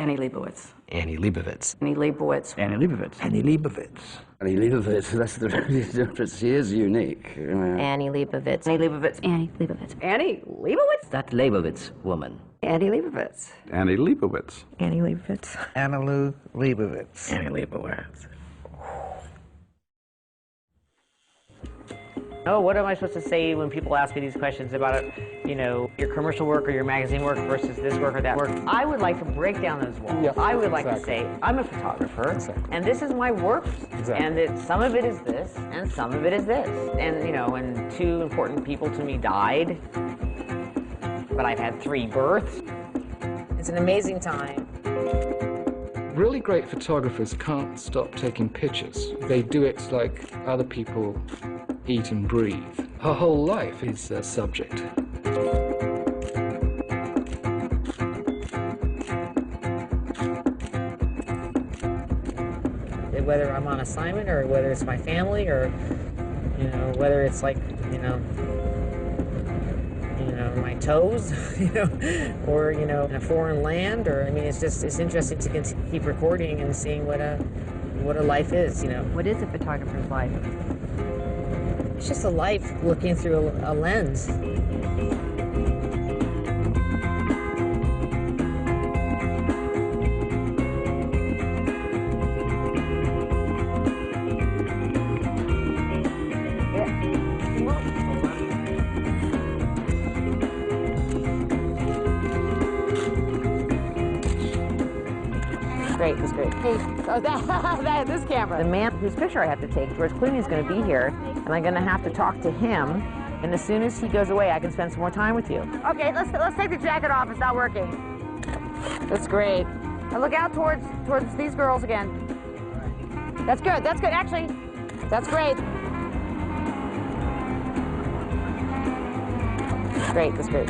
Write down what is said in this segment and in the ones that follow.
Annie Leibovitz. Annie Leibovitz. Annie Leibovitz. Annie Leibovitz. Annie Leibovitz. Annie Leibovitz, that's the difference. She is unique. Annie Leibovitz. Annie Leibovitz. Annie Leibovitz. Annie Leibovitz? That Leibovitz woman. Annie Leibovitz. Annie Leibovitz. Annie Leibovitz. Annie Leibovitz. Annie Leibovitz. Oh, what am I supposed to say when people ask me these questions about, you know, your commercial work or your magazine work versus this work or that work? I would like to break down those walls. Yeah, I would like exactly. to say, I'm a photographer, Exactly. and this is my work, Exactly. and that some of it is this, and some of it is this. And, you know, and 2 important people to me died, but I've had 3 births. It's an amazing time. Really great photographers can't stop taking pictures. They do it like other people eat and breathe. Her whole life is a subject. Whether I'm on assignment or whether it's my family or, you know, whether it's like, you know, my toes, you know, or, you know, in a foreign land, or, I mean, it's just, it's interesting to keep recording and seeing what a life is, you know. What is a photographer's life? It's just a life looking through a lens. Great, that's great. Hey, so this camera. The man whose picture I have to take, George Clooney, is going to be here, and I'm going to have to talk to him. And as soon as he goes away, I can spend some more time with you. Okay, let's take the jacket off. It's not working. That's great. Now look out towards these girls again. That's good. That's good. Actually, that's great. Great. That's great.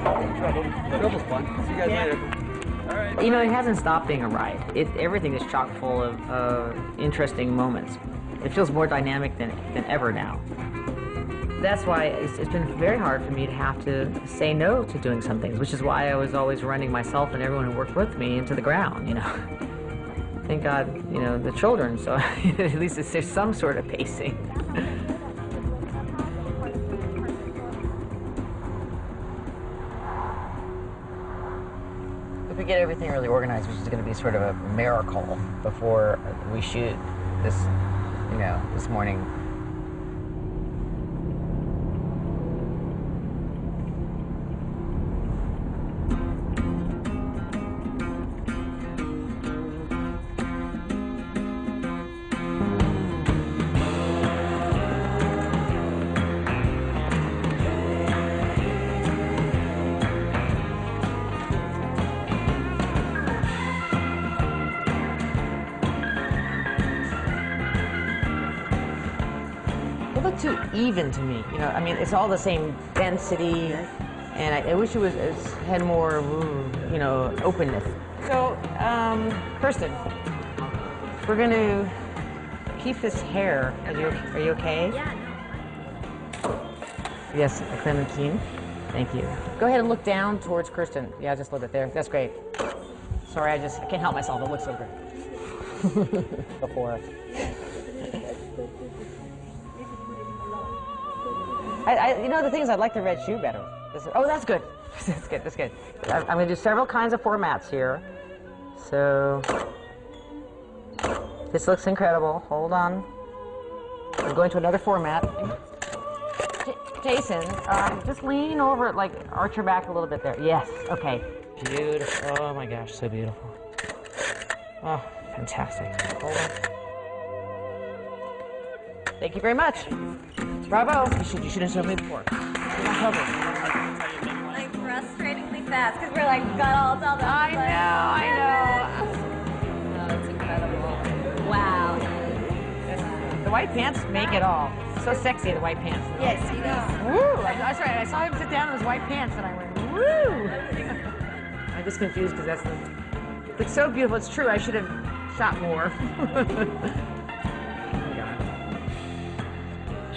That was fun. See you guys later. You know, it hasn't stopped being a ride. Everything is chock full of interesting moments. It feels more dynamic than ever now. That's why it's been very hard for me to have to say no to doing some things, which is why I was always running myself and everyone who worked with me into the ground, you know. Thank God, you know, the children, so at least there's some sort of pacing. If we get everything really organized, which is going to be sort of a miracle before we shoot this, you know, this morning. Too even to me, you know. I mean, it's all the same density, and I wish it had more, you know, openness. So, Kirsten, we're going to keep this hair. Are you okay? Yeah. Yes, Clementine. Thank you. Go ahead and look down towards Kirsten. Yeah, just a little bit there. That's great. Sorry, I can't help myself. It looks so great. Before. You know, the thing is, I'd like the red shoe better. Oh, that's good. That's good. That's good. I'm going to do several kinds of formats here. So this looks incredible. Hold on. I'm going to another format. Jason, just lean over it, like arch your back a little bit there. Yes. Okay. Beautiful. Oh my gosh, so beautiful. Oh, fantastic. Hold on. Thank you very much. Bravo. You should have told me before. Like frustratingly fast because we're like got all the. I know. Oh, that's incredible. Wow. The white pants make it all. So sexy, the white pants. Yes, you know. Woo! That's right. I saw him sit down in his white pants, and I went, woo! I'm just confused because it's so beautiful. It's true. I should have shot more.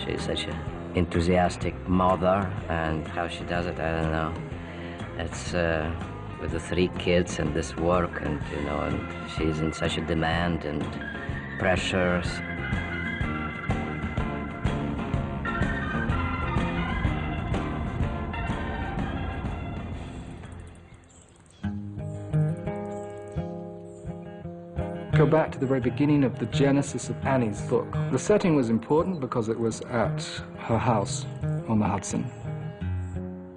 She's such an enthusiastic mother, and how she does it, I don't know. It's with the 3 kids and this work, and and she's in such a demand and pressures. Go back to the very beginning of the genesis of Annie's book. The setting was important because it was at her house on the Hudson.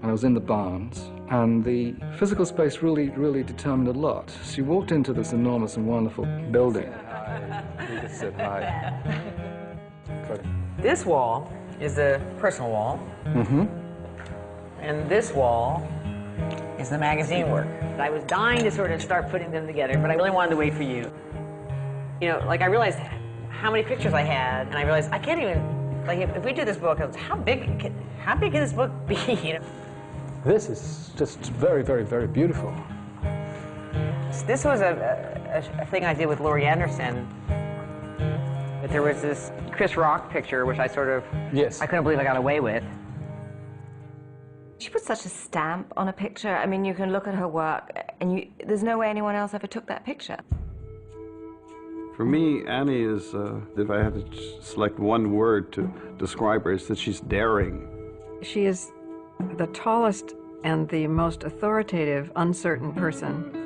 And I was in the barns, and the physical space really determined a lot. She walked into this enormous and wonderful building. You just said hi. This wall is the personal wall. Mm-hmm. And this wall is the magazine work. I was dying to sort of start putting them together, but I really wanted to wait for you. I realized how many pictures I had, and I realized I can't even, if we do this book, how big can this book be? This is just very, very, very beautiful. This was a thing I did with Laurie Anderson. But there was this Chris Rock picture, which I sort of, yes, I couldn't believe I got away with. She put such a stamp on a picture. I mean, you can look at her work, and there's no way anyone else ever took that picture. For me, Annie is, if I had to select one word to describe her, is that she's daring. She is the tallest and the most authoritative, uncertain person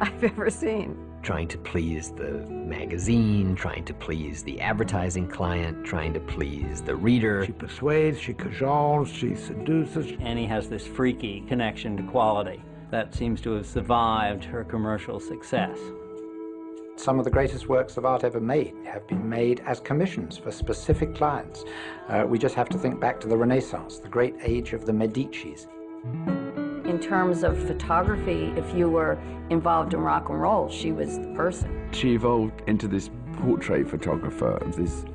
I've ever seen. Trying to please the magazine, trying to please the advertising client, trying to please the reader. She persuades, she cajoles, she seduces. Annie has this freaky connection to quality that seems to have survived her commercial success. Some of the greatest works of art ever made have been made as commissions for specific clients. We just have to think back to the Renaissance, the great age of the Medicis. In terms of photography, if you were involved in rock and roll, she was the person. She evolved into this portrait photographer of this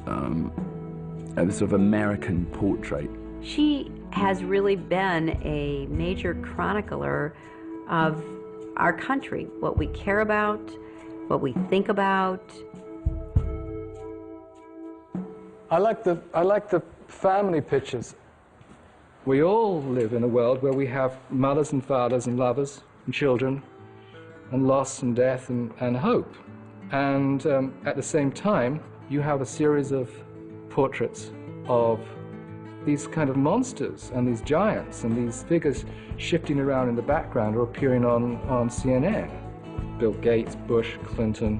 sort of American portrait. She has really been a major chronicler of our country, what we care about, what we think about. I like the family pictures. We all live in a world where we have mothers and fathers and lovers and children and loss and death and hope. And at the same time, you have a series of portraits of these kind of monsters and these giants and these figures shifting around in the background or appearing on CNN. Bill Gates, Bush, Clinton,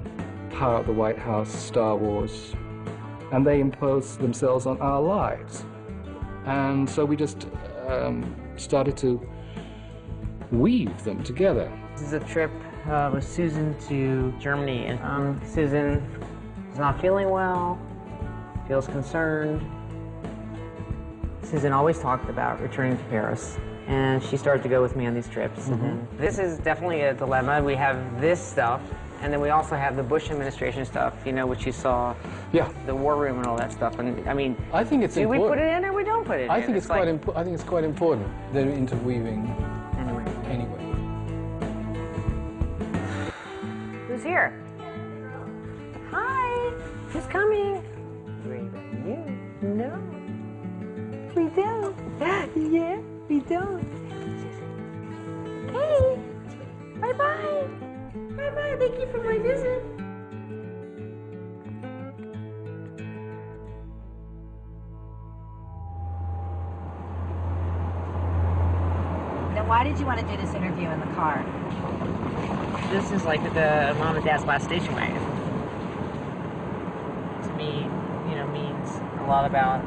power at the White House, Star Wars. And they impose themselves on our lives. And so we just started to weave them together. This is a trip with Susan to Germany, and Susan is not feeling well, feels concerned. Susan always talked about returning to Paris, and she started to go with me on these trips. Mm-hmm. And this is definitely a dilemma. We have this stuff, and then we also have the Bush administration stuff, which you saw, the war room and all that stuff. And I mean, I think it's important. Do we put it in or we don't put it in? I think it's quite important. The interweaving. Anyway. Who's here? Hi. Who's coming? You? No. We don't. Yeah, we don't. Hey. Bye-bye. Bye-bye. Thank you for my visit. Then why did you want to do this interview in the car? This is like the mom and dad's last station wagon. To me, means a lot about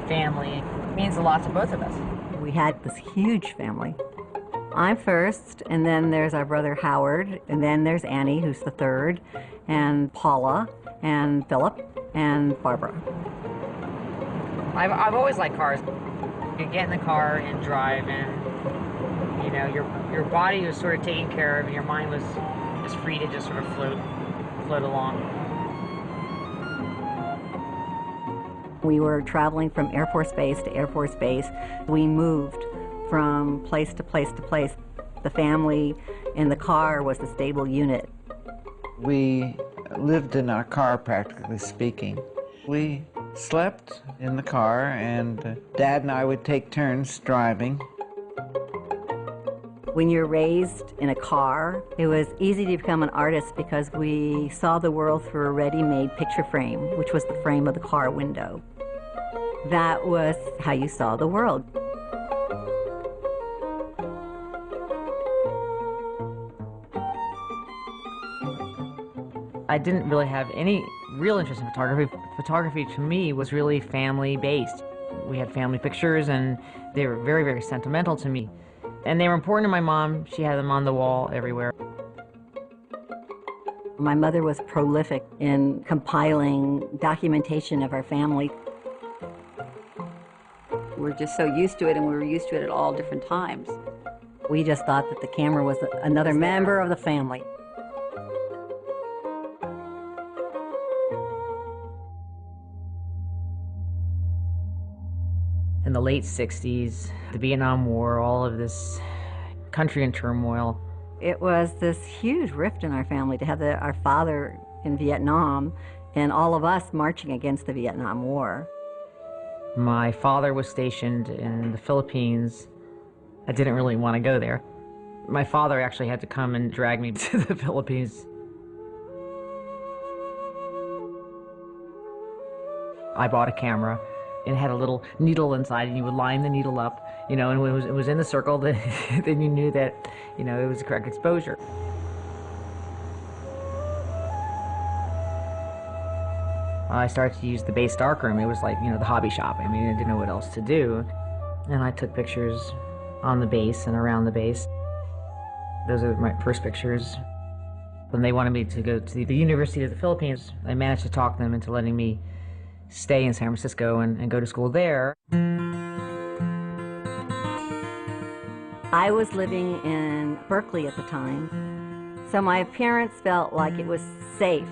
family. It means a lot to both of us. We had this huge family. I'm first, and then there's our brother Howard, and then there's Annie, who's the third, and Paula, and Philip, and Barbara. I've always liked cars. You get in the car and drive, and your body was sort of taken care of, and your mind was just free to just sort of float along. We were traveling from Air Force Base to Air Force Base. We moved from place to place to place. The family in the car was the stable unit. We lived in our car, practically speaking. We slept in the car, and Dad and I would take turns driving. When you're raised in a car, it was easy to become an artist because we saw the world through a ready-made picture frame, which was the frame of the car window. That was how you saw the world. I didn't really have any real interest in photography. Photography to me was really family-based. We had family pictures and they were very, very sentimental to me. And they were important to my mom. She had them on the wall everywhere. My mother was prolific in compiling documentation of our family. We're just so used to it, and we were used to it at all different times. We just thought that the camera was another member of the family. In the late 60s, the Vietnam War, all of this country in turmoil. It was this huge rift in our family to have our father in Vietnam and all of us marching against the Vietnam War. My father was stationed in the Philippines. I didn't really want to go there. My father actually had to come and drag me to the Philippines. I bought a camera. It had a little needle inside, and you would line the needle up, you know, and when it was in the circle, then you knew that, you know, it was the correct exposure. I started to use the base darkroom. It was like, you know, the hobby shop. I mean, I didn't know what else to do. And I took pictures on the base and around the base. Those are my first pictures. When they wanted me to go to the University of the Philippines, I managed to talk them into letting me stay in San Francisco and go to school there. I was living in Berkeley at the time, so my parents felt like it was safe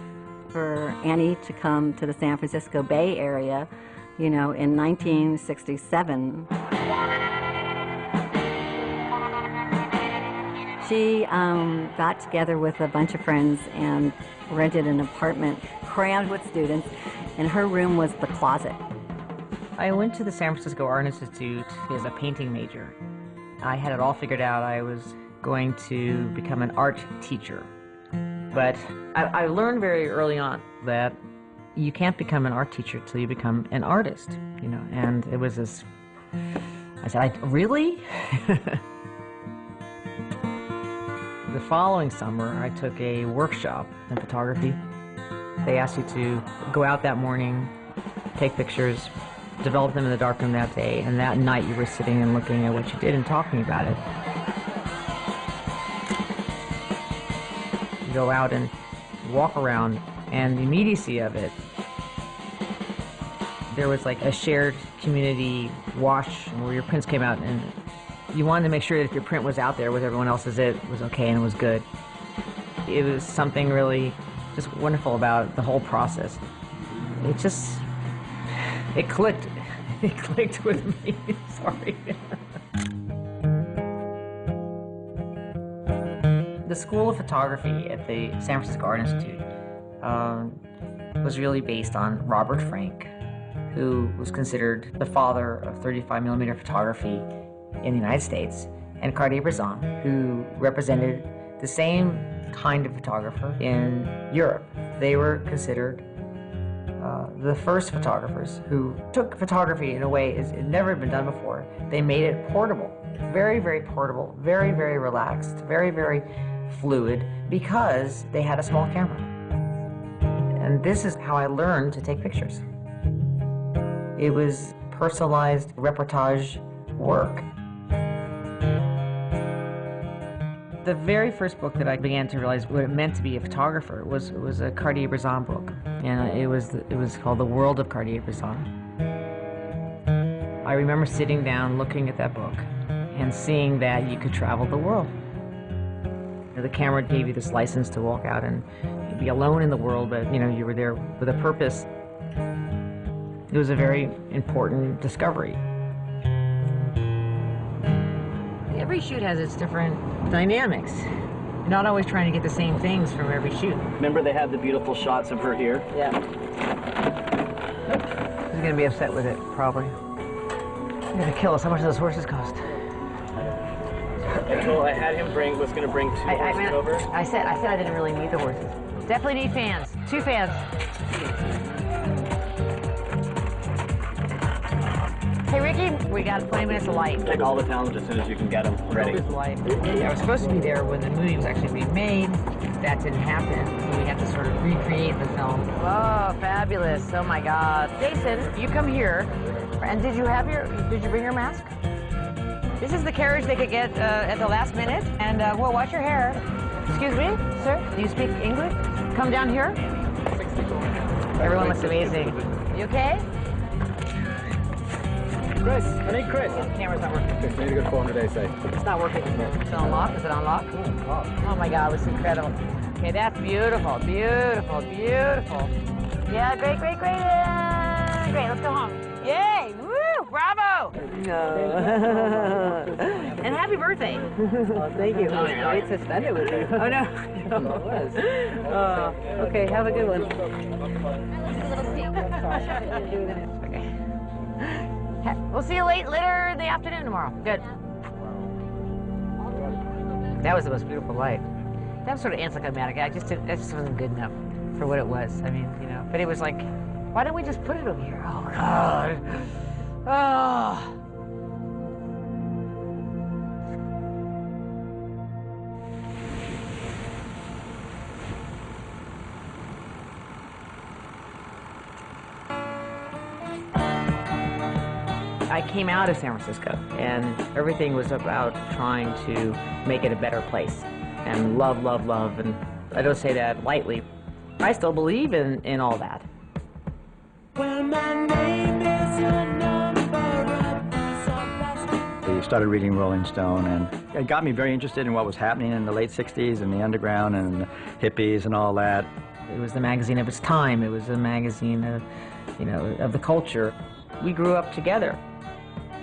for Annie to come to the San Francisco Bay Area, you know, in 1967. She got together with a bunch of friends and rented an apartment crammed with students, and her room was the closet. I went to the San Francisco Art Institute as a painting major. I had it all figured out. I was going to become an art teacher. But I learned very early on that you can't become an art teacher till you become an artist, you know, and it was this, I said, really? The following summer, I took a workshop in photography. They asked you to go out that morning, take pictures, develop them in the darkroom that day, and that night you were sitting and looking at what you did and talking about it. You go out and walk around, and the immediacy of it, there was like a shared community wash where your prints came out, and you wanted to make sure that if your print was out there with everyone else's, it was okay and it was good. It was something really just wonderful about the whole process. It clicked. It clicked with me. Sorry. The School of Photography at the San Francisco Art Institute was really based on Robert Frank, who was considered the father of 35mm photography in the United States, and Cartier-Bresson, who represented the same kind of photographer in Europe. They were considered the first photographers who took photography in a way it had never been done before. They made it portable, very, very portable, very, very relaxed, very, very fluid, because they had a small camera. And this is how I learned to take pictures. It was personalized reportage work. The very first book that I began to realize what it meant to be a photographer was a Cartier-Bresson book, and it was called The World of Cartier-Bresson. I remember sitting down, looking at that book, and seeing that you could travel the world. The camera gave you this license to walk out and be alone in the world, but you know you were there with a purpose. It was a very important discovery. Every shoot has its different dynamics. You're not always trying to get the same things from every shoot. Remember they had the beautiful shots of her here? Yeah. She's gonna be upset with it, probably. They're gonna kill us. How much do those horses cost? I had him was going to bring 2 horses over. I said I didn't really need the horses. Definitely need fans. 2 fans. Hey, Ricky, we got 20 minutes of light. Take all the talent as soon as you can get them ready. I was supposed to be there when the movie was actually being made. That didn't happen. So we had to sort of recreate the film. Oh, fabulous. Oh, my God. Jason, you come here. And did you bring your mask? This is the carriage they could get at the last minute. And, well, watch your hair. Excuse me, sir? Do you speak English? Come down here. Everyone looks amazing. You okay? Chris, I need Chris. The camera's not working. Chris, I need a good phone today, say. It's not working. Is it on lock? Is it on lock? Oh my God, it was incredible. Okay, that's beautiful, beautiful, beautiful. Yeah, great, great, great. Great, let's go home. Yay! Woo! Bravo! And happy birthday. Oh, thank you. It's a stunning birthday. Oh, no. It was. Okay, have a good one. Okay. We'll see you later in the afternoon tomorrow. Good. That was the most beautiful light. That was sort of anticlimactic. That just wasn't good enough for what it was. I mean, you know, but it was like, why don't we just put it over here? Oh, God. Oh. I came out of San Francisco, and everything was about trying to make it a better place, and love, love, love, and I don't say that lightly. I still believe in all that. Well, my name is your number. We started reading Rolling Stone, and it got me very interested in what was happening in the late 60s and the underground and the hippies and all that. It was the magazine of its time. It was a magazine of, you know, of the culture. We grew up together.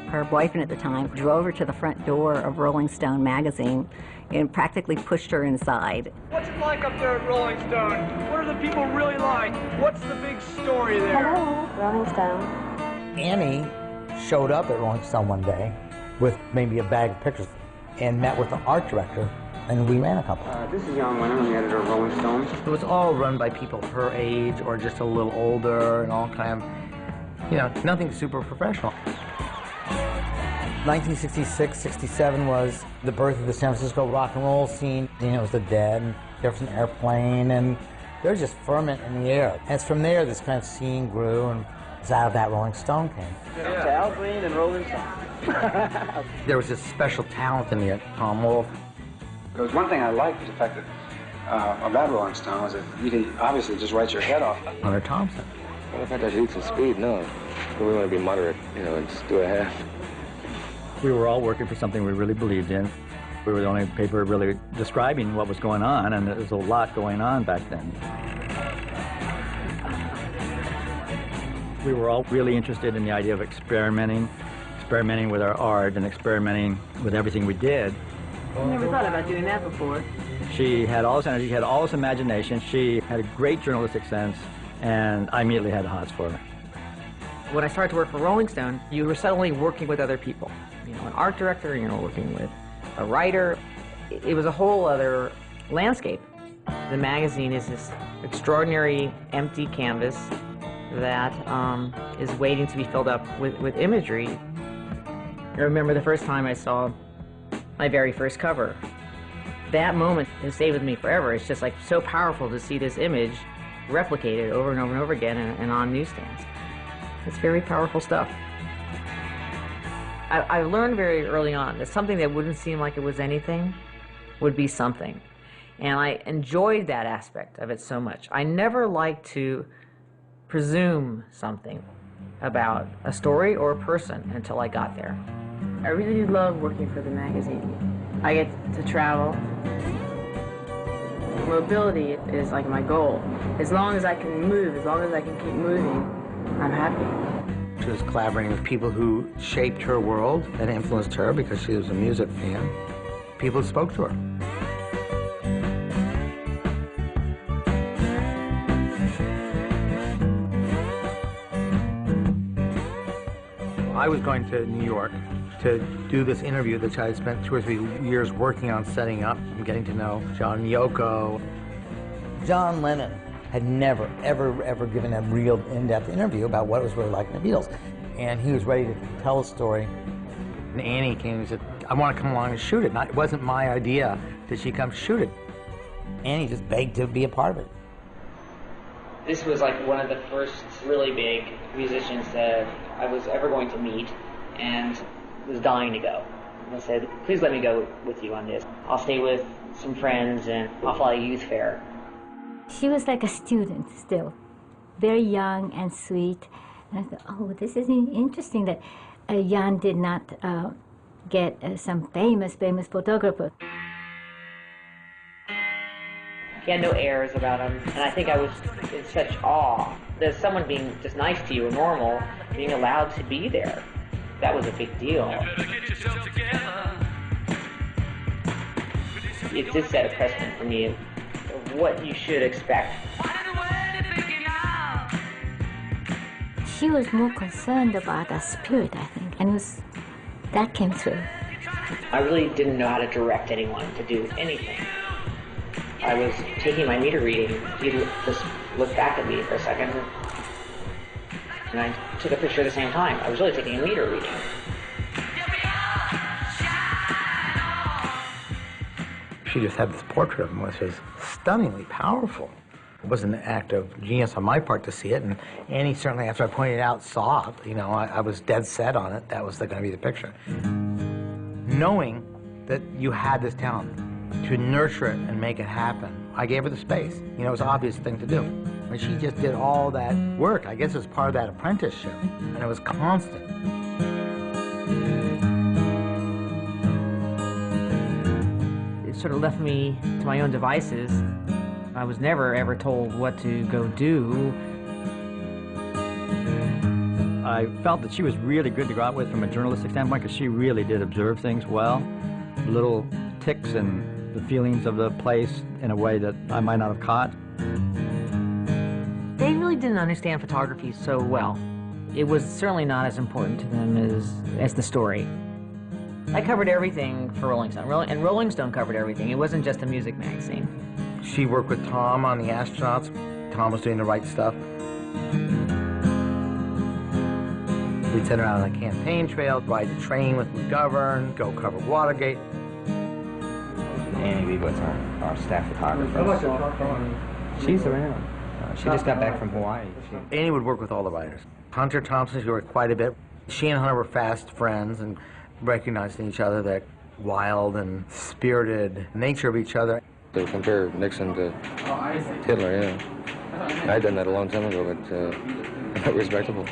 Her boyfriend at the time drove her to the front door of Rolling Stone magazine and practically pushed her inside. What's it like up there at Rolling Stone? What are the people really like? What's the big story there? Hello, Rolling Stone. Annie showed up at Rolling Stone one day with maybe a bag of pictures and met with the art director, and we ran a couple. This is John Winter, I'm the editor of Rolling Stone. It was all run by people her age or just a little older and all kind of, you know, nothing super professional. 1966, 67 was the birth of the San Francisco rock and roll scene. You know, it was the Dead, and Jefferson Airplane, and there was just ferment in the air. And it's from there this kind of scene grew, and it's out of that Rolling Stone came. Yeah. Al Green and Rolling Stone. There was this special talent in the Tom Wolfe. There was one thing I liked was the fact that about Rolling Stone was that you obviously just write your head off. Hunter Thompson. Well, if I had to need some speed, no. But we want to be moderate, you know, and just do a half. We were all working for something we really believed in. We were the only paper really describing what was going on, and there was a lot going on back then. We were all really interested in the idea of experimenting with our art and experimenting with everything we did. I never thought about doing that before. She had all this energy, she had all this imagination, she had a great journalistic sense, and I immediately had the hots for her. When I started to work for Rolling Stone, you were suddenly working with other people. You know, an art director, you know, working with a writer. It was a whole other landscape. The magazine is this extraordinary empty canvas that is waiting to be filled up with imagery. I remember the first time I saw my very first cover. That moment has stayed with me forever. It's just like so powerful to see this image replicated over and over and over again and on newsstands. It's very powerful stuff. I learned very early on that something that wouldn't seem like it was anything would be something. And I enjoyed that aspect of it so much. I never liked to presume something about a story or a person until I got there. I really love working for the magazine. I get to travel. Mobility is like my goal. As long as I can move, as long as I can keep moving, I'm happy. She was collaborating with people who shaped her world and influenced her because she was a music fan. People who spoke to her. I was going to New York to do this interview that I had spent 2 or 3 years working on setting up and getting to know John and Yoko. John Lennon had never, ever given a real in-depth interview about what it was really like in the Beatles. And he was ready to tell a story. And Annie came and said, I want to come along and shoot it. It wasn't my idea that she come shoot it. Annie just begged to be a part of it. This was like one of the first really big musicians that I was ever going to meet, and was dying to go. And I said, please let me go with you on this. I'll stay with some friends and I'll fly a youth fair. She was like a student still, very young and sweet. And I thought, oh, this is interesting that Jan did not get some famous photographer. He had no airs about him, and I think I was in such awe that someone being just nice to you or normal, being allowed to be there, that was a big deal. It did set a precedent for me of what you should expect. She was more concerned about the spirit, I think, and that came through. I really didn't know how to direct anyone to do anything. I was taking my meter reading. He just looked back at me for a second, and I took a picture at the same time. I was really taking a meter reading. She just had this portrait of him, which was stunningly powerful. It was an act of genius on my part to see it, and Annie certainly, after I pointed it out, saw it. You know, I was dead set on it. That was going to be the picture. Knowing that you had this talent, to nurture it and make it happen, I gave her the space. You know, it was an obvious thing to do. And she just did all that work. I guess it was part of that apprenticeship, and it was constant. It sort of left me to my own devices. I was never, ever told what to go do. I felt that she was really good to go out with from a journalistic standpoint because she really did observe things well. Little ticks and the feelings of the place in a way that I might not have caught. They really didn't understand photography so well. It was certainly not as important to them as the story. I covered everything for Rolling Stone, and Rolling Stone covered everything. It wasn't just a music magazine. She worked with Tom on the astronauts. Tom was doing the right stuff. We'd send her out on a campaign trail, ride the train with McGovern, go cover Watergate. Annie Leibovitz, our staff photographer. She's around. She just got back from Hawaii. Annie would work with all the writers. Hunter Thompson, she worked quite a bit. She and Hunter were fast friends and recognized in each other that wild and spirited nature of each other. To compare Nixon to Hitler, yeah. I'd done that a long time ago, but respectable.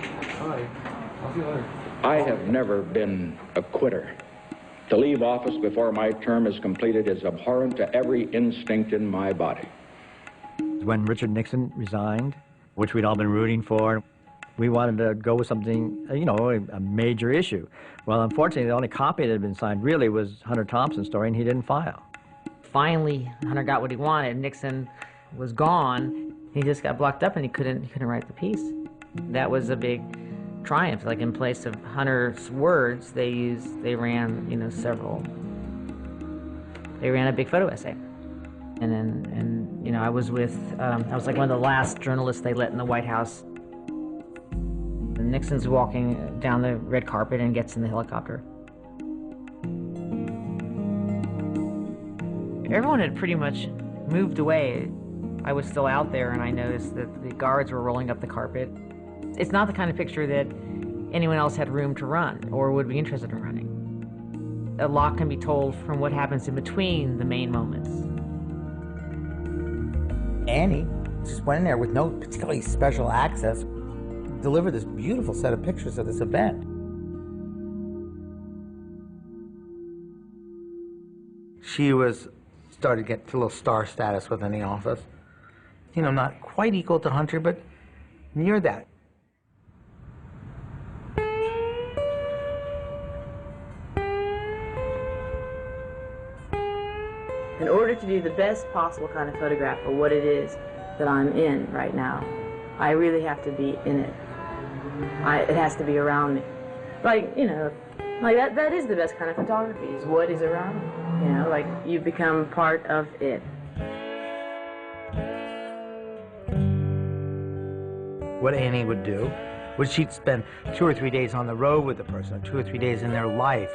I have never been a quitter. To leave office before my term is completed is abhorrent to every instinct in my body. When Richard Nixon resigned, which we'd all been rooting for, we wanted to go with something, you know, a major issue. Well, unfortunately, the only copy that had been signed really was Hunter Thompson's story, and he didn't file. Finally, Hunter got what he wanted. Nixon was gone. He just got blocked up, and he couldn't write the piece. That was a big triumph. Like, in place of Hunter's words, they ran, you know, they ran a big photo essay. And you know, I was like one of the last journalists they let in the White House. And Nixon's walking down the red carpet and gets in the helicopter. Everyone had pretty much moved away. I was still out there, and I noticed that the guards were rolling up the carpet. It's not the kind of picture that anyone else had room to run or would be interested in running. A lot can be told from what happens in between the main moments. Annie just went in there with no particularly special access, delivered this beautiful set of pictures of this event. She started to get to a little star status within the office. You know, not quite equal to Hunter, but near that. In order to do the best possible kind of photograph for what it is that I'm in right now, I really have to be in it. It has to be around me. Like, you know, Like that is the best kind of photography, is what is around you. You know, like you become part of it. What Annie would do was she'd spend 2 or 3 days on the road with the person, 2 or 3 days in their life.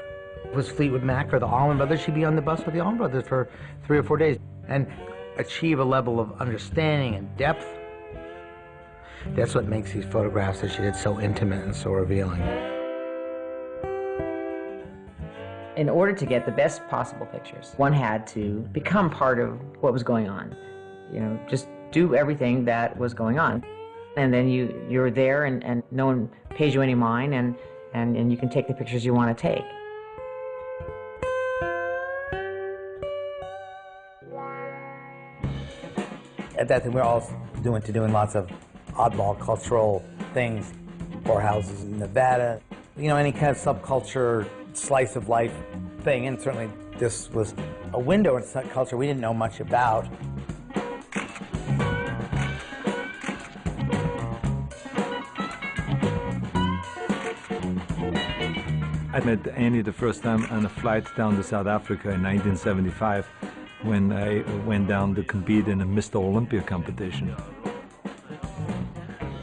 It was Fleetwood Mac or the Allman Brothers, she'd be on the bus with the Allman Brothers for 3 or 4 days and achieve a level of understanding and depth. That's what makes these photographs that she did so intimate and so revealing. In order to get the best possible pictures, one had to become part of what was going on. You know, just do everything that was going on. And then you're there and no one pays you any mind and you can take the pictures you want to take. At that time, we were all doing lots of oddball cultural things, whorehouses in Nevada, you know, any kind of subculture, slice of life thing, and certainly this was a window into that culture we didn't know much about. I met Annie the first time on a flight down to South Africa in 1975 when I went down to compete in a Mr. Olympia competition.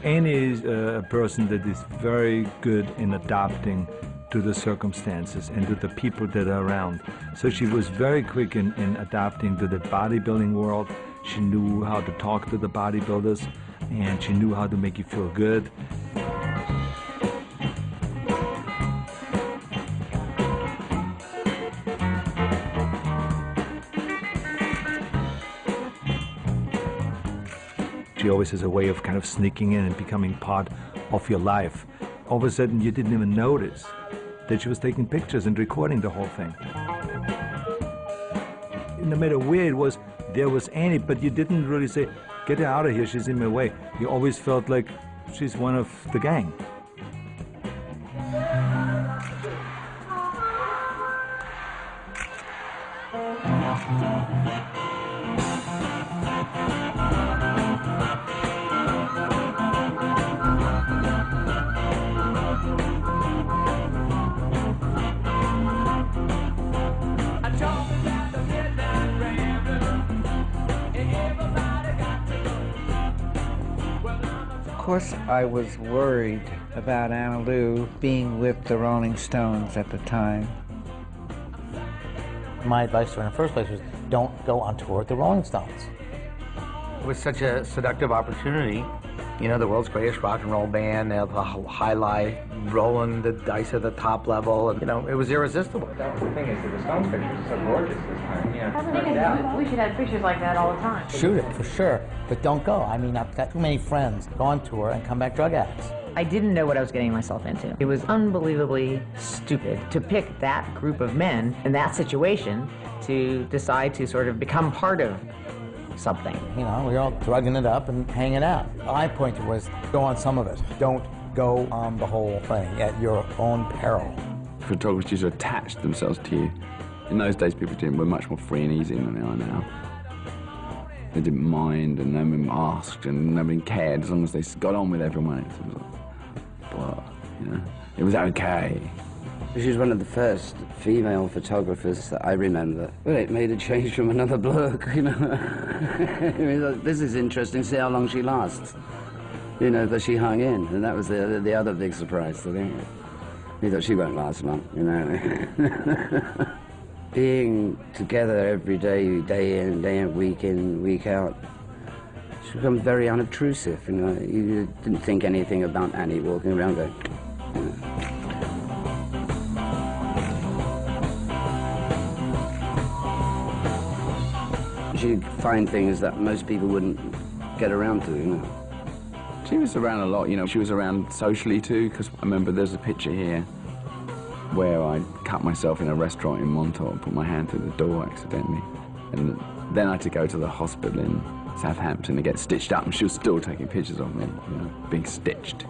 Annie is a person that is very good in adapting to the circumstances and to the people that are around. So she was very quick in adapting to the bodybuilding world. She knew how to talk to the bodybuilders and she knew how to make you feel good. She always has a way of kind of sneaking in and becoming part of your life. All of a sudden, you didn't even notice that she was taking pictures and recording the whole thing. No matter where it was, there was Annie, but you didn't really say, get her out of here, she's in my way. You always felt like she's one of the gang. Of course, I was worried about Anna Lou being with the Rolling Stones at the time. My advice to her in the first place was, don't go on tour with the Rolling Stones. It was such a seductive opportunity. You know, the world's greatest rock and roll band, they have a high life, rolling the dice at the top level, and, you know, it was irresistible. That was the thing, is that the Stones pictures are so gorgeous this time. Yeah. We should have pictures like that all the time. Shoot it, for sure, but don't go. I mean, I've got too many friends go on tour and come back drug addicts. I didn't know what I was getting myself into. It was unbelievably stupid to pick that group of men in that situation to decide to sort of become part of something. You know, we were all drugging it up and hanging out. My point was, go on some of it. Don't go on the whole thing at your own peril. Photographers used to attach themselves to you. In those days, people were much more free and easy than they are now. They didn't mind, and no one asked, and nobody cared as long as they got on with everyone. It was like, blah, you know, it was okay. She was one of the first female photographers that I remember. Well, it made a change from another bloke, you know. I mean, this is interesting, see how long she lasts. You know, that she hung in, and that was the other big surprise, I think. We thought she won't last long, you know. Being together every day, day in, week out, it's become very unobtrusive, you know. You didn't think anything about Annie walking around going, you know. She'd find things that most people wouldn't get around to, you know. She was around a lot, you know. She was around socially too, because I remember there's a picture here where I cut myself in a restaurant in Montauk and put my hand through the door accidentally. And then I had to go to the hospital in Southampton to get stitched up, and she was still taking pictures of me, you know, being stitched.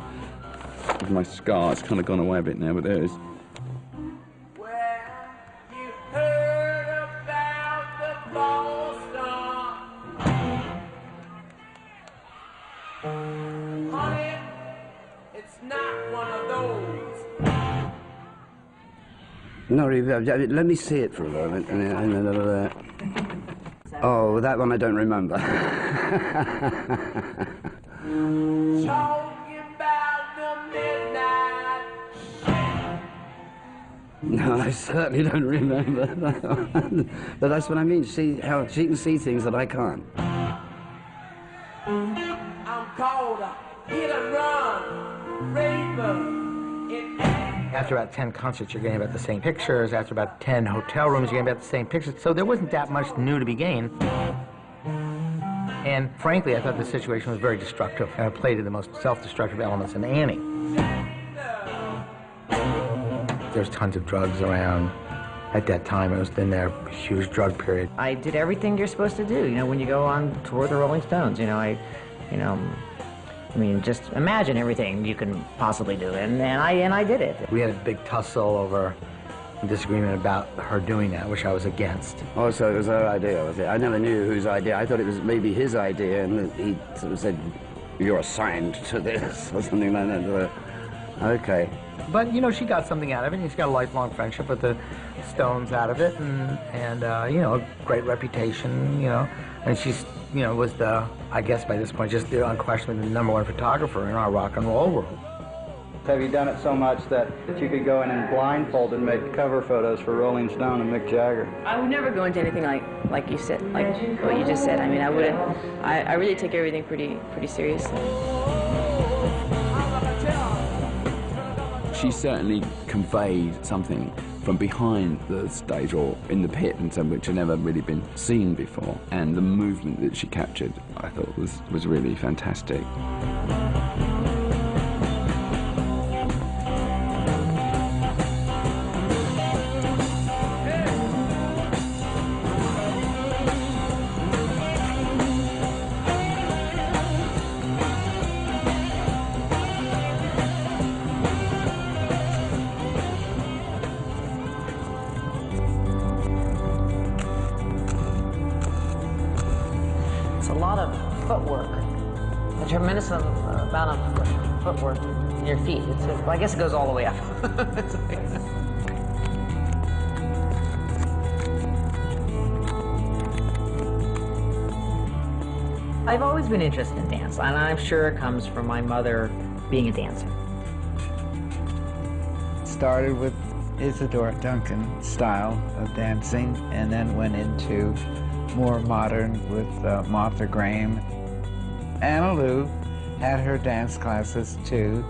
My scar, it's kind of gone away a bit now, but there it is. No, let me see it for a moment. Oh, that one I don't remember. No, I certainly don't remember that one. But that's what I mean. See how she can see things that I can't. I'm called a hit and run, rainbow. After about 10 concerts, you're getting about the same pictures. After about 10 hotel rooms, you're getting about the same pictures. So there wasn't that much new to be gained. And frankly, I thought the situation was very destructive, and it played to the most self-destructive elements in Annie. There's tons of drugs around. At that time, it was in their huge drug period. I did everything you're supposed to do. You know, when you go on tour with the Rolling Stones, I mean, just imagine everything you can possibly do, and I did it. We had a big tussle over a disagreement about her doing that, which I was against. Oh, so it was her idea, was it? I never knew whose idea. I thought it was maybe his idea, and he sort of said, "You're assigned to this," or something like that. Okay. But, she got something out of it, and she's got a lifelong friendship with the Stones out of it, and a great reputation, and she's, was I guess by this point, just unquestionably the #1 photographer in our rock and roll world. Have you done it so much that you could go in and blindfold and make cover photos for Rolling Stone and Mick Jagger? I would never go into anything like you said, like what you just said. I mean, I wouldn't. I really take everything pretty seriously. She certainly conveyed something from behind the stage or in the pit, and some which had never really been seen before. And the movement that she captured, I thought, was really fantastic. A tremendous amount of footwork in your feet. Well, I guess it goes all the way up. I've always been interested in dance, and I'm sure it comes from my mother being a dancer. Started with Isadora Duncan's style of dancing, and then went into more modern with Martha Graham. Anna Lou had her dance classes too.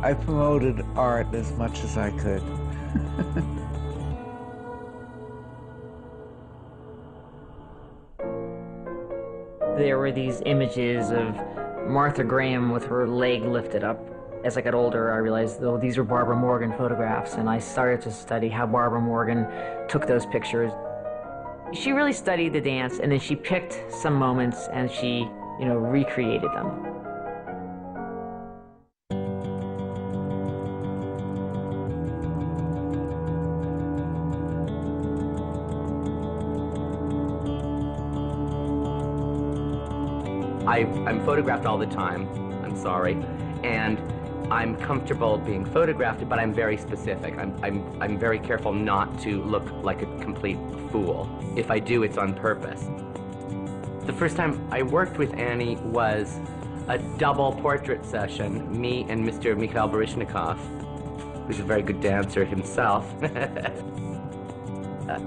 I promoted art as much as I could. There were these images of Martha Graham with her leg lifted up. As I got older, I realized, though, these were Barbara Morgan photographs, and I started to study how Barbara Morgan took those pictures. She really studied the dance, and then she picked some moments and she recreated them. I'm photographed all the time, I'm sorry, and I'm comfortable being photographed, but I'm very specific. I'm very careful not to look like a complete fool. If I do, it's on purpose. The first time I worked with Annie was a double portrait session, me and Mr. Mikhail Baryshnikov, who's a very good dancer himself.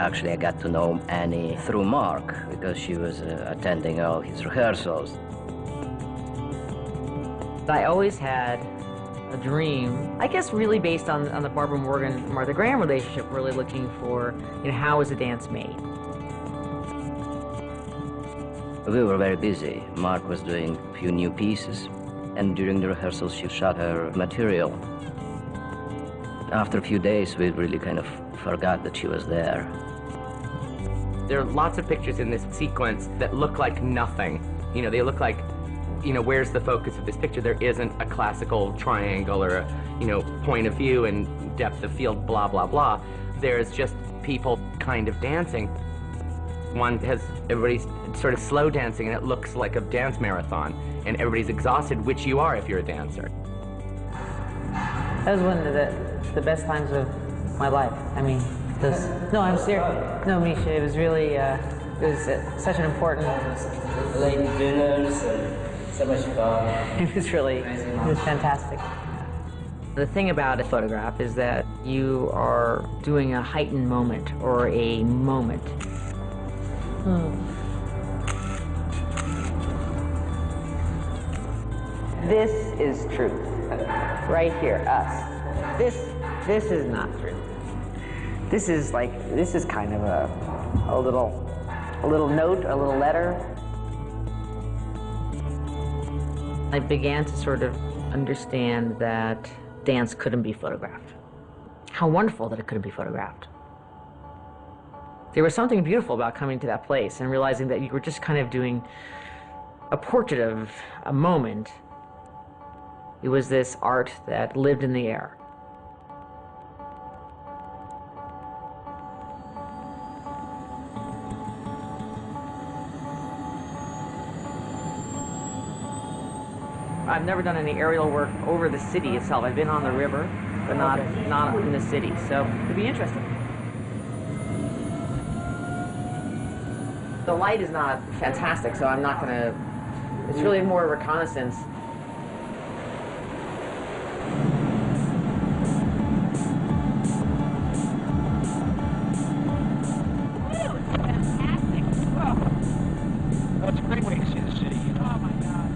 Actually, I got to know Annie through Mark, because she was attending all his rehearsals. I always had a dream, I guess really based on the Barbara Morgan-Martha Graham relationship, really looking for, how is a dance made? We were very busy. Mark was doing a few new pieces, and during the rehearsals she shot her material. After a few days, we really kind of forgot that she was there. There are lots of pictures in this sequence that look like nothing. They look like, where's the focus of this picture? There isn't a classical triangle or a, point of view and depth of field, blah, blah, blah. There's just people kind of dancing. One has everybody's sort of slow dancing, and it looks like a dance marathon, and everybody's exhausted, which you are if you're a dancer. That was one of the best times of my life. I mean, no, I'm serious. No, Misha, it was really, it was such an important... Late dinners and so much fun. It was fantastic. The thing about a photograph is that you are doing a heightened moment or a moment. This is truth. Right here, us. This is not truth. This is kind of a little note, a little letter. I began to sort of understand that dance couldn't be photographed. How wonderful that it couldn't be photographed. There was something beautiful about coming to that place and realizing that you were just kind of doing a portrait of a moment. It was this art that lived in the air. I've never done any aerial work over the city itself. I've been on the river, but not in the city, so it'd be interesting. The light is not fantastic, so I'm not going to... It's really more reconnaissance. It's a great way to see the city, you know? Oh, my God.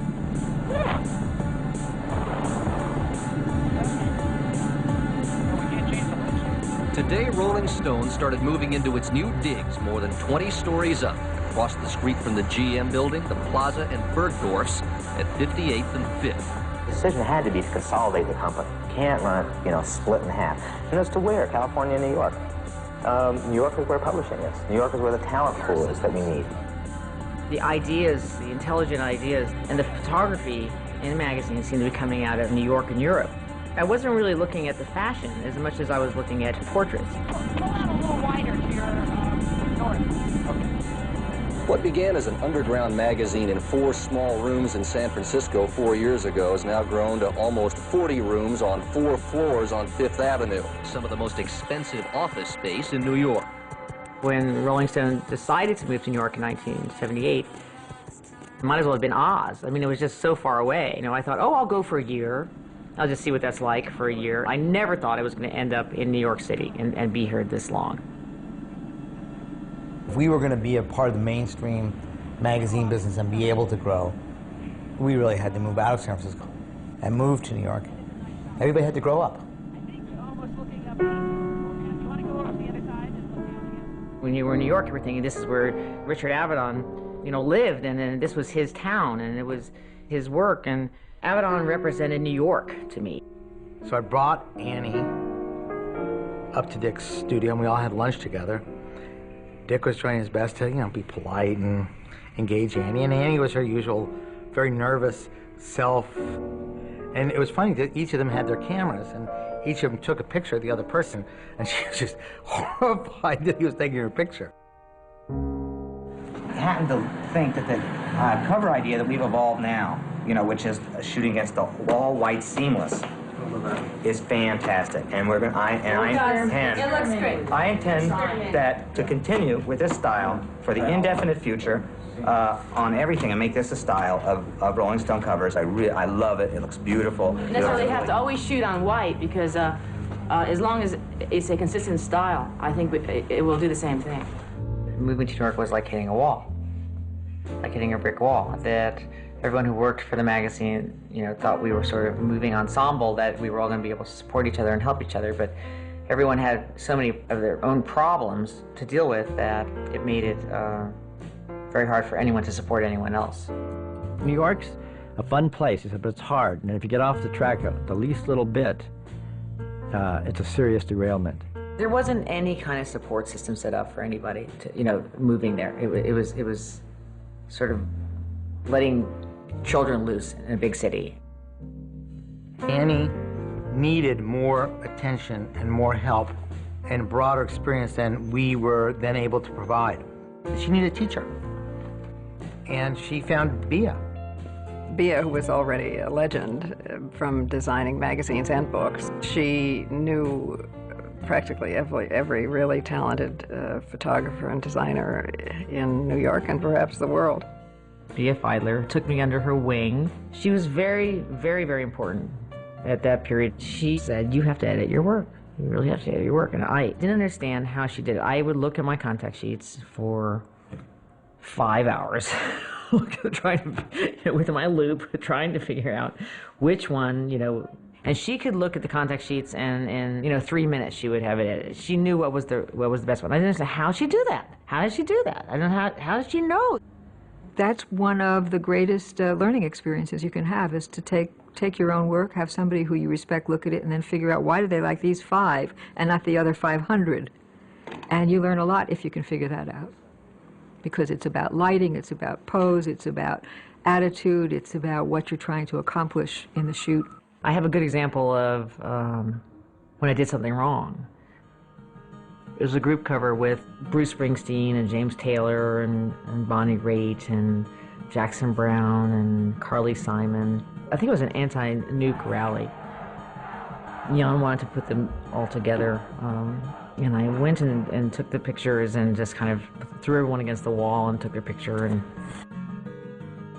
Today, Rolling Stone started moving into its new digs more than 20 stories up, across the street from the GM building, the Plaza, and Bergdorf's at 58th and 5th. The decision had to be to consolidate the company. You can't run it, split in half. And as to where? California and New York. New York is where publishing is. New York is where the talent pool is that we need. The ideas, the intelligent ideas, and the photography in magazines seemed to be coming out of New York and Europe. I wasn't really looking at the fashion as much as I was looking at portraits. Pull out a little wider to your north. Okay. What began as an underground magazine in 4 small rooms in San Francisco 4 years ago has now grown to almost 40 rooms on 4 floors on Fifth Avenue, some of the most expensive office space in New York. When Rolling Stone decided to move to New York in 1978, it might as well have been Oz. I mean, it was just so far away. I thought, oh, I'll go for a year. I'll just see what that's like for a year. I never thought I was going to end up in New York City and be here this long. If we were going to be a part of the mainstream magazine business and be able to grow, we really had to move out of San Francisco and move to New York. Everybody had to grow up. When you were in New York, you were thinking this is where Richard Avedon, lived, and then this was his town, and it was his work, and Avedon represented New York to me. So I brought Annie up to Dick's studio, and we all had lunch together. Dick was trying his best to, be polite and engage Annie, and Annie was her usual, very nervous self. And it was funny that each of them had their cameras, and each of them took a picture of the other person, and she was just horrified that he was taking her picture. I happen to think that the cover idea that we've evolved now, which is shooting against the all white seamless, is fantastic. And we're going It looks great. I intend that to continue with this style for the indefinite future on everything and make this a style of Rolling Stone covers. I love it. It looks beautiful. Necessarily have to always shoot on white because as long as it's a consistent style, I think it will do the same thing. Moving to New York was like hitting a wall, like hitting a brick wall. That everyone who worked for the magazine, thought we were sort of a moving ensemble, that we were all going to be able to support each other and help each other, but everyone had so many of their own problems to deal with that it made it very hard for anyone to support anyone else. New York's a fun place, but it's hard, and if you get off the track the least little bit, it's a serious derailment. There wasn't any kind of support system set up for anybody to, moving there. It was sort of letting children loose in a big city. Annie needed more attention and more help and broader experience than we were then able to provide. She needed a teacher. And she found Bia. Bia, who was already a legend from designing magazines and books, she knew practically every really talented photographer and designer in New York and perhaps the world. Bea Feidler took me under her wing. She was very, very, very important at that period. She said, you have to edit your work. You really have to edit your work. And I didn't understand how she did it. I would look at my contact sheets for 5 hours, trying to, with my loop, trying to figure out which one, and she could look at the contact sheets and in 3 minutes she would have it edited. She knew what was the best one. I didn't understand how she do that. How did she do that? I don't know how did she know? That's one of the greatest learning experiences you can have, is to take your own work, have somebody who you respect look at it, and then figure out why do they like these 5 and not the other 500. And you learn a lot if you can figure that out. Because it's about lighting, it's about pose, it's about attitude, it's about what you're trying to accomplish in the shoot. I have a good example of when I did something wrong. It was a group cover with Bruce Springsteen and James Taylor and Bonnie Raitt and Jackson Browne and Carly Simon. I think it was an anti-nuke rally. Jan wanted to put them all together. And I went and took the pictures and just kind of threw everyone against the wall and took their picture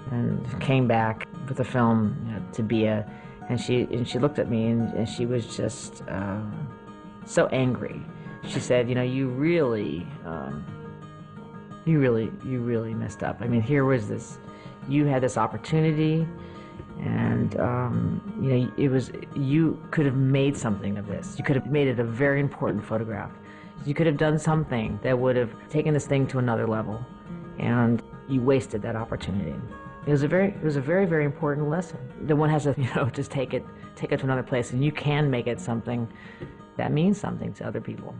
and came back with the film to Bea, and she looked at me and she was just so angry. She said, you really messed up. I mean, here was this, you had this opportunity, and you could have made something of this. You could have made it a very important photograph. You could have done something that would have taken this thing to another level, and you wasted that opportunity. It was a very, very important lesson. The one has to, just take it to another place, and you can make it something that means something to other people.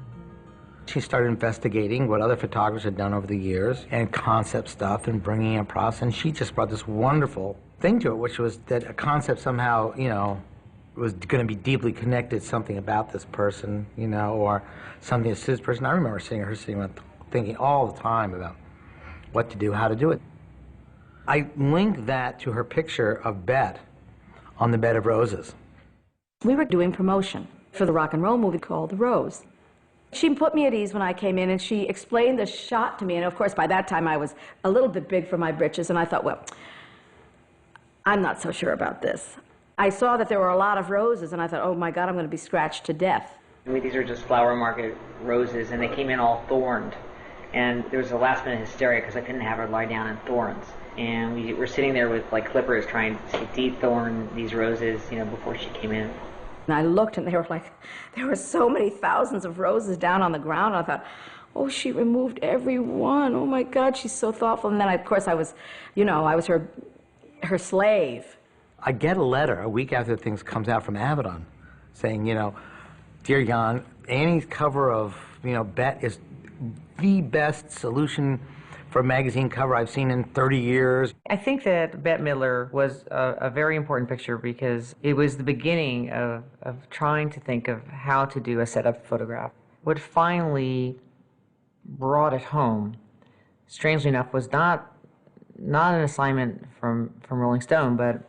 She started investigating what other photographers had done over the years and concept stuff and bringing in props, and she just brought this wonderful thing to it, which was that a concept somehow, was going to be deeply connected to something about this person, or something to this person. I remember her sitting thinking all the time about what to do, how to do it. I linked that to her picture of Bet on the bed of roses. We were doing promotion for the rock and roll movie called The Rose. She put me at ease when I came in, and she explained the shot to me, and of course by that time I was a little bit big for my britches, and I thought, well, I'm not so sure about this. I saw that there were a lot of roses, and I thought, oh my God, I'm going to be scratched to death. These are just flower market roses, and they came in all thorned. And there was a last-minute hysteria because I couldn't have her lie down in thorns. And we were sitting there with clippers trying to de-thorn these roses, before she came in. And I looked, and there were so many thousands of roses down on the ground. And I thought, oh, she removed every one. Oh my God, she's so thoughtful. And then, of course, I was her slave. I get a letter a week after things comes out from Avedon saying, Dear Jan, Annie's cover of, Bet is the best solution for a magazine cover I've seen in 30 years. I think that Bette Midler was a very important picture because it was the beginning of trying to think of how to do a setup photograph. What finally brought it home, strangely enough, was not an assignment from Rolling Stone, but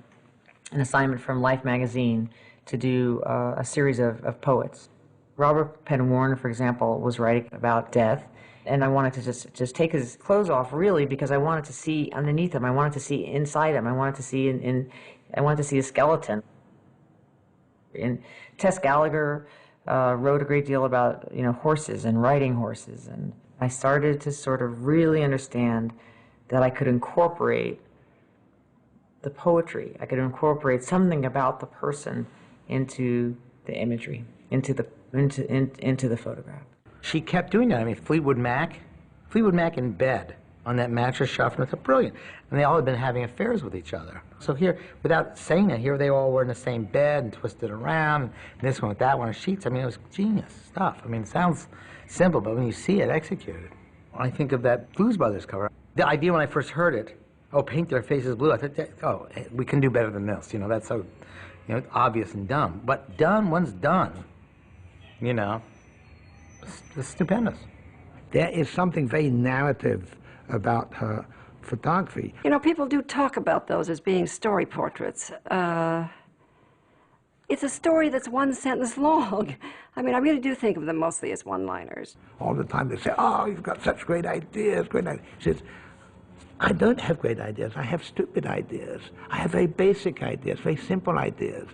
an assignment from Life magazine to do a series of poets. Robert Penn Warren, for example, was writing about death, and I wanted to just take his clothes off, really, because I wanted to see underneath him. I wanted to see inside him. I wanted to see I wanted to see a skeleton. And Tess Gallagher wrote a great deal about horses and riding horses, and I started to sort of really understand that I could incorporate the poetry. I could incorporate something about the person into the imagery, into the photograph. She kept doing that. I mean, Fleetwood Mac in bed on that mattress shuffle. It's brilliant. And they all had been having affairs with each other. So here, without saying it, here they all were in the same bed and twisted around, and this one with that one, and sheets. I mean, it was genius stuff. I mean, it sounds simple, but when you see it executed, I think of that Blues Brothers cover. The idea when I first heard it, paint their faces blue, I thought, we can do better than this. That's so, obvious and dumb. But done, once done, it's stupendous. There is something very narrative about her photography. People do talk about those as being story portraits. It's a story that's one sentence long. I mean, I really do think of them mostly as one-liners. All the time they say, oh, you've got such great ideas, great ideas. She says, I don't have great ideas, I have stupid ideas. I have very basic ideas, very simple ideas.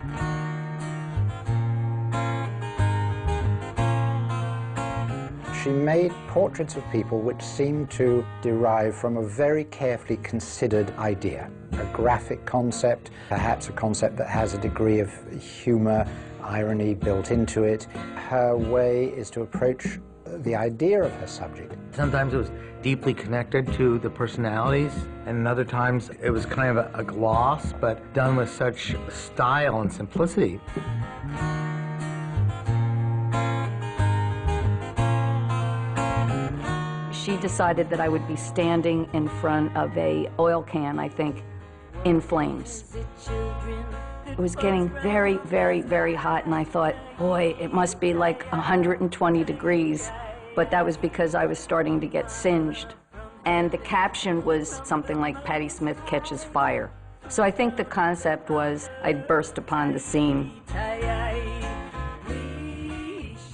She made portraits of people which seemed to derive from a very carefully considered idea. A graphic concept, perhaps a concept that has a degree of humor, irony built into it. Her way is to approach the idea of her subject. Sometimes it was deeply connected to the personalities, and other times it was kind of a gloss, but done with such style and simplicity. She decided that I would be standing in front of a oil can, I think, in flames. It was getting very, very, very hot, and I thought, boy, it must be like 120 degrees. But that was because I was starting to get singed. And the caption was something like, Patti Smith catches fire. So I think the concept was I'd burst upon the scene.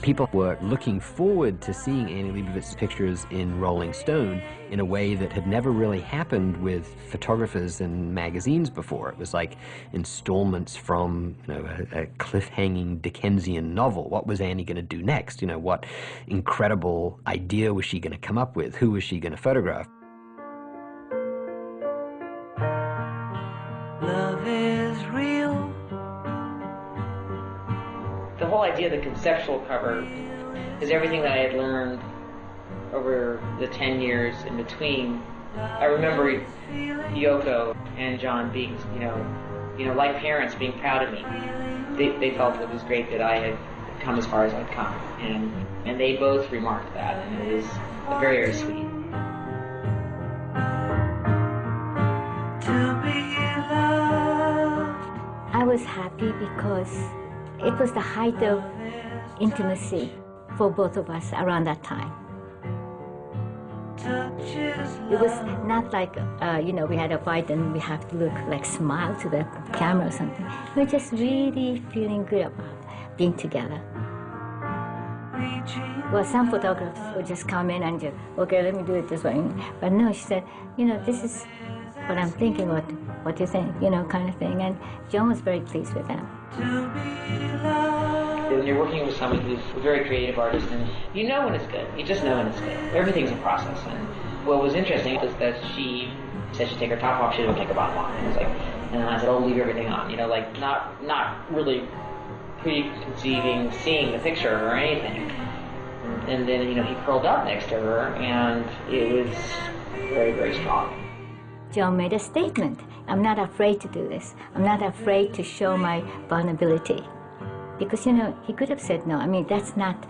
People were looking forward to seeing Annie Leibovitz's pictures in Rolling Stone in a way that had never really happened with photographers and magazines before. It was like installments from, you know, a cliffhanging Dickensian novel. What was Annie going to do next? You know, what incredible idea was she going to come up with? Who was she going to photograph? Love is real. The whole idea of the conceptual cover is everything that I had learned over the 10 years in between. I remember Yoko and John being, you know, like parents, being proud of me. They felt it was great that I had come as far as I'd come, and they both remarked that, and it was very, very sweet. I was happy because it was the height of intimacy for both of us around that time. It was not like, you know, we had a fight and we have to look like smile to the camera or something. We were just really feeling good about being together. Well, some photographers would just come in and just, okay, let me do it this way. But no, she said, you know, this is what I'm thinking, what do you think, you know, kind of thing. And John was very pleased with that. When you're working with someone who's a very creative artist, and you know when it's good. You just know when it's good. Everything's a process. And what was interesting was that she said she'd take her top off, she didn't take her bottom off. And it was like, and I said, oh, leave everything on. You know, like not really preconceiving, seeing the picture or anything. And then, you know, he curled up next to her, and it was very, very strong. John made a statement. I'm not afraid to do this. I'm not afraid to show my vulnerability. Because, you know, he could have said no. I mean, that's not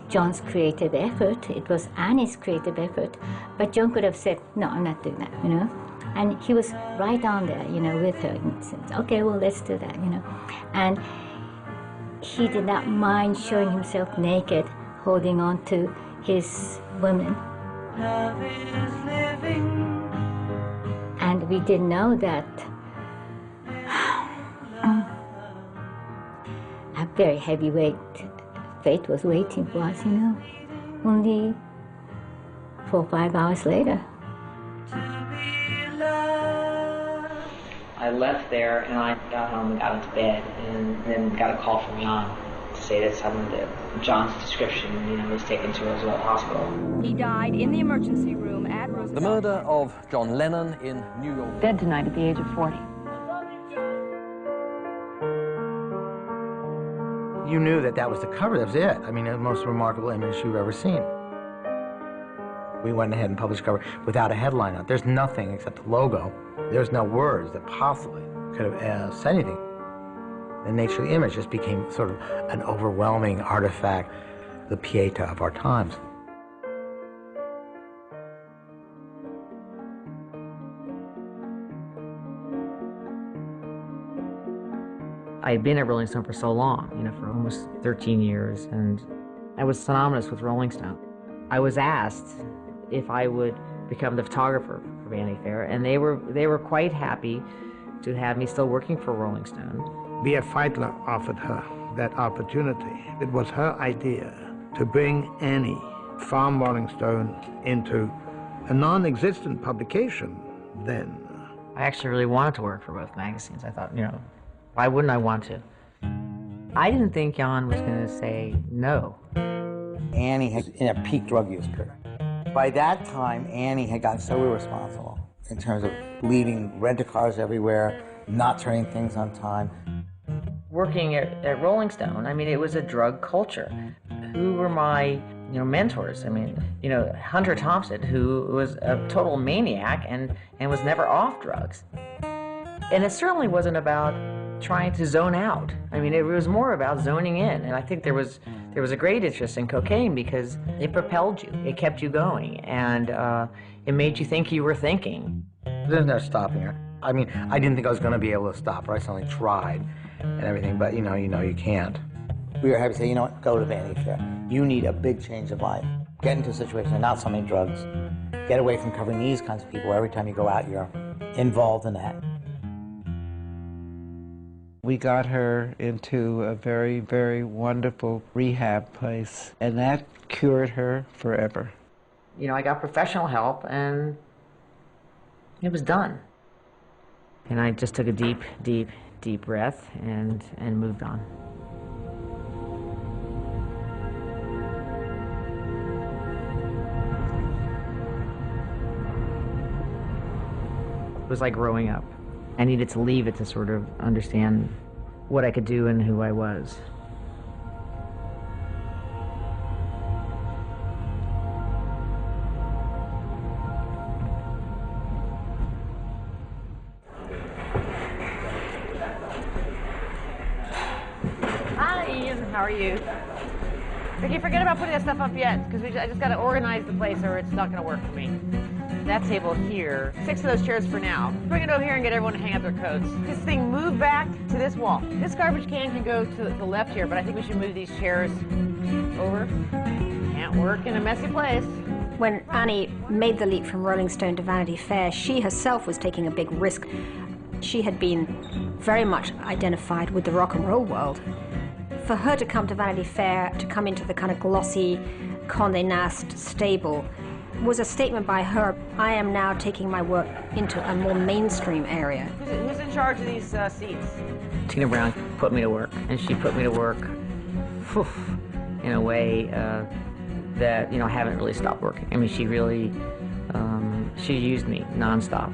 John's creative effort. It was Annie's creative effort. But John could have said, no, I'm not doing that, you know. And he was right on there, you know, with her. And said, okay, well, let's do that, you know. And he did not mind showing himself naked, holding on to his women. Love is living. And we didn't know that a very heavyweight fate was waiting for us, you know, only 4 or 5 hours later. I left there and I got home and got into bed and then got a call from Jan to say that John's description, you know, was taken to Roosevelt Hospital. He died in the emergency room at Roosevelt. The murder of John Lennon in New York. Dead tonight at the age of 40. You knew that that was the cover, that was it. I mean, the most remarkable image you've ever seen. We went ahead and published a cover without a headline on it. There's nothing except the logo. There's no words that possibly could have said anything. The nature of the image just became sort of an overwhelming artifact, the pieta of our times. I had been at Rolling Stone for so long, you know, for almost 13 years, and I was synonymous with Rolling Stone. I was asked if I would become the photographer for Vanity Fair, and they were quite happy to have me still working for Rolling Stone. B.F. Feitler offered her that opportunity. It was her idea to bring Annie from Rolling Stone into a non-existent publication then. I actually really wanted to work for both magazines. I thought, why wouldn't I want to? I didn't think Jan was going to say no. Annie was in a peak drug use period. By that time, Annie had gotten so irresponsible in terms of leaving rent-a-cars everywhere, not turning things on time. Working at Rolling Stone, it was a drug culture. Who were my mentors? Hunter Thompson, who was a total maniac and was never off drugs. And it certainly wasn't about trying to zone out. It was more about zoning in. And I think there was a great interest in cocaine because it propelled you, it kept you going, and it made you think you were thinking. There's no stopping her. I didn't think I was going to be able to stop her. I certainly tried and everything, but you can't. We were happy to say, you know what, go to Vanity Fair. You need a big change of life. Get into a situation, not so many drugs. Get away from covering these kinds of people. Every time you go out, you're involved in that. We got her into a very, very wonderful rehab place, and that cured her forever. I got professional help, and it was done. And I just took a deep, deep, deep breath and moved on. It was like growing up. I needed to leave it to sort of understand what I could do and who I was. Hi, Ian. How are you? Vicky, forget about putting that stuff up yet, because I just got to organize the place or it's not going to work for me. That table here, 6 of those chairs for now. Bring it over here and get everyone to hang up their coats. This thing, move back to this wall. This garbage can go to the left here, but I think we should move these chairs over. Can't work in a messy place. When Annie made the leap from Rolling Stone to Vanity Fair, she herself was taking a big risk. She had been very much identified with the rock and roll world. For her to come to Vanity Fair, to come into the kind of glossy, Condé Nast stable, was a statement by her. I am now taking my work into a more mainstream area. Who's in charge of these seats? Tina Brown put me to work, and she put me to work in a way that, I haven't really stopped working. She really, she used me nonstop.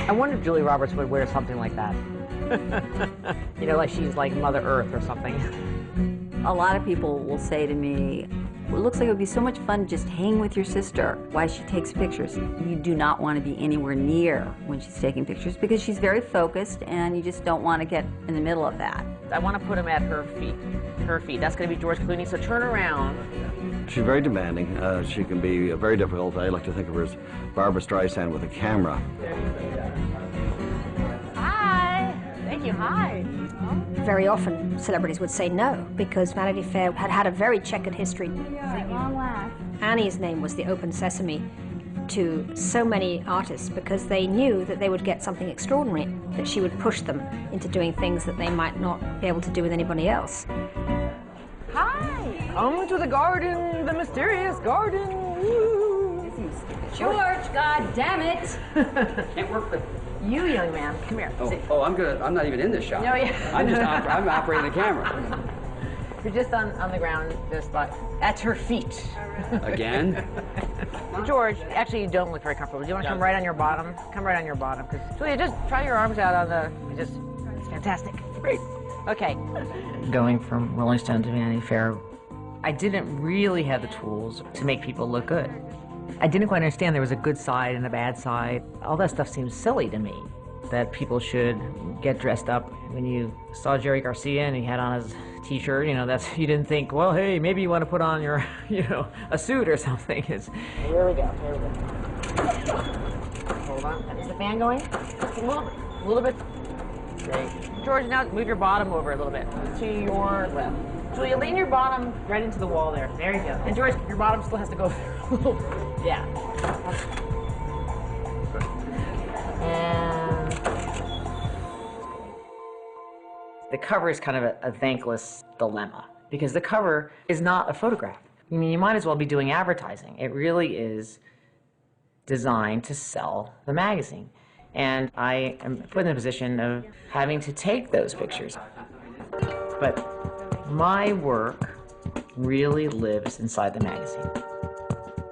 I wonder if Julia Roberts would wear something like that. Like she's like Mother Earth or something. A lot of people will say to me, well, it looks like it would be so much fun just hang with your sister while she takes pictures. You do not want to be anywhere near when she's taking pictures because she's very focused and you just don't want to get in the middle of that. I want to put him at her feet. Her feet. That's going to be George Clooney, so turn around. She's very demanding. She can be very difficult. I like to think of her as Barbara Streisand with a camera. Hi. Thank you. Hi. Very often, celebrities would say no, because Vanity Fair had had a very checkered history. Long laugh. Annie's name was the open sesame to so many artists because they knew that they would get something extraordinary, that she would push them into doing things that they might not be able to do with anybody else. Hi. Come to the garden, the mysterious garden. Woo. George, God damn it. Can't work with you, young man. Come here. I'm not even in this shot. No, yeah. I'm operating the camera. You're just on the ground, just at her feet. Again? George, actually, you don't look very comfortable. Do you want to come right on your bottom? Come right on your bottom. Julia, just try your arms out on the. It's fantastic. Great. Okay. Going from Rolling Stone to Vanity Fair, I didn't really have the tools to make people look good. I didn't quite understand there was a good side and a bad side. All that stuff seems silly to me, that people should get dressed up. When you saw Jerry Garcia and he had on his t-shirt, you didn't think, well, hey, maybe you want to put on your, a suit or something. Here we go. Hold on. Is the fan going? A little bit. Great. George, now move your bottom over a little bit to your left. Julia, lean your bottom right into the wall there. There you go. And George, your bottom still has to go there. Yeah. And The cover is kind of a thankless dilemma because the cover is not a photograph. I mean, you might as well be doing advertising. It really is designed to sell the magazine. And I am put in the position of having to take those pictures. But my work really lives inside the magazine.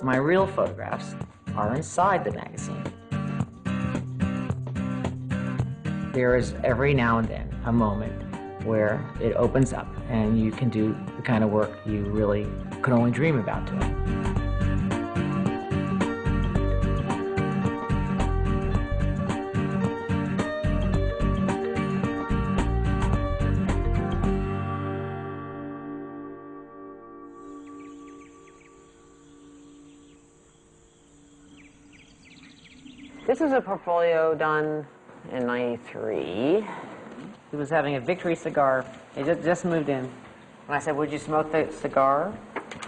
My real photographs are inside the magazine. There is every now and then a moment where it opens up and you can do the kind of work you really could only dream about doing. This is a portfolio done in '93. He was having a Victory cigar. He just moved in. And I said, would you smoke the cigar?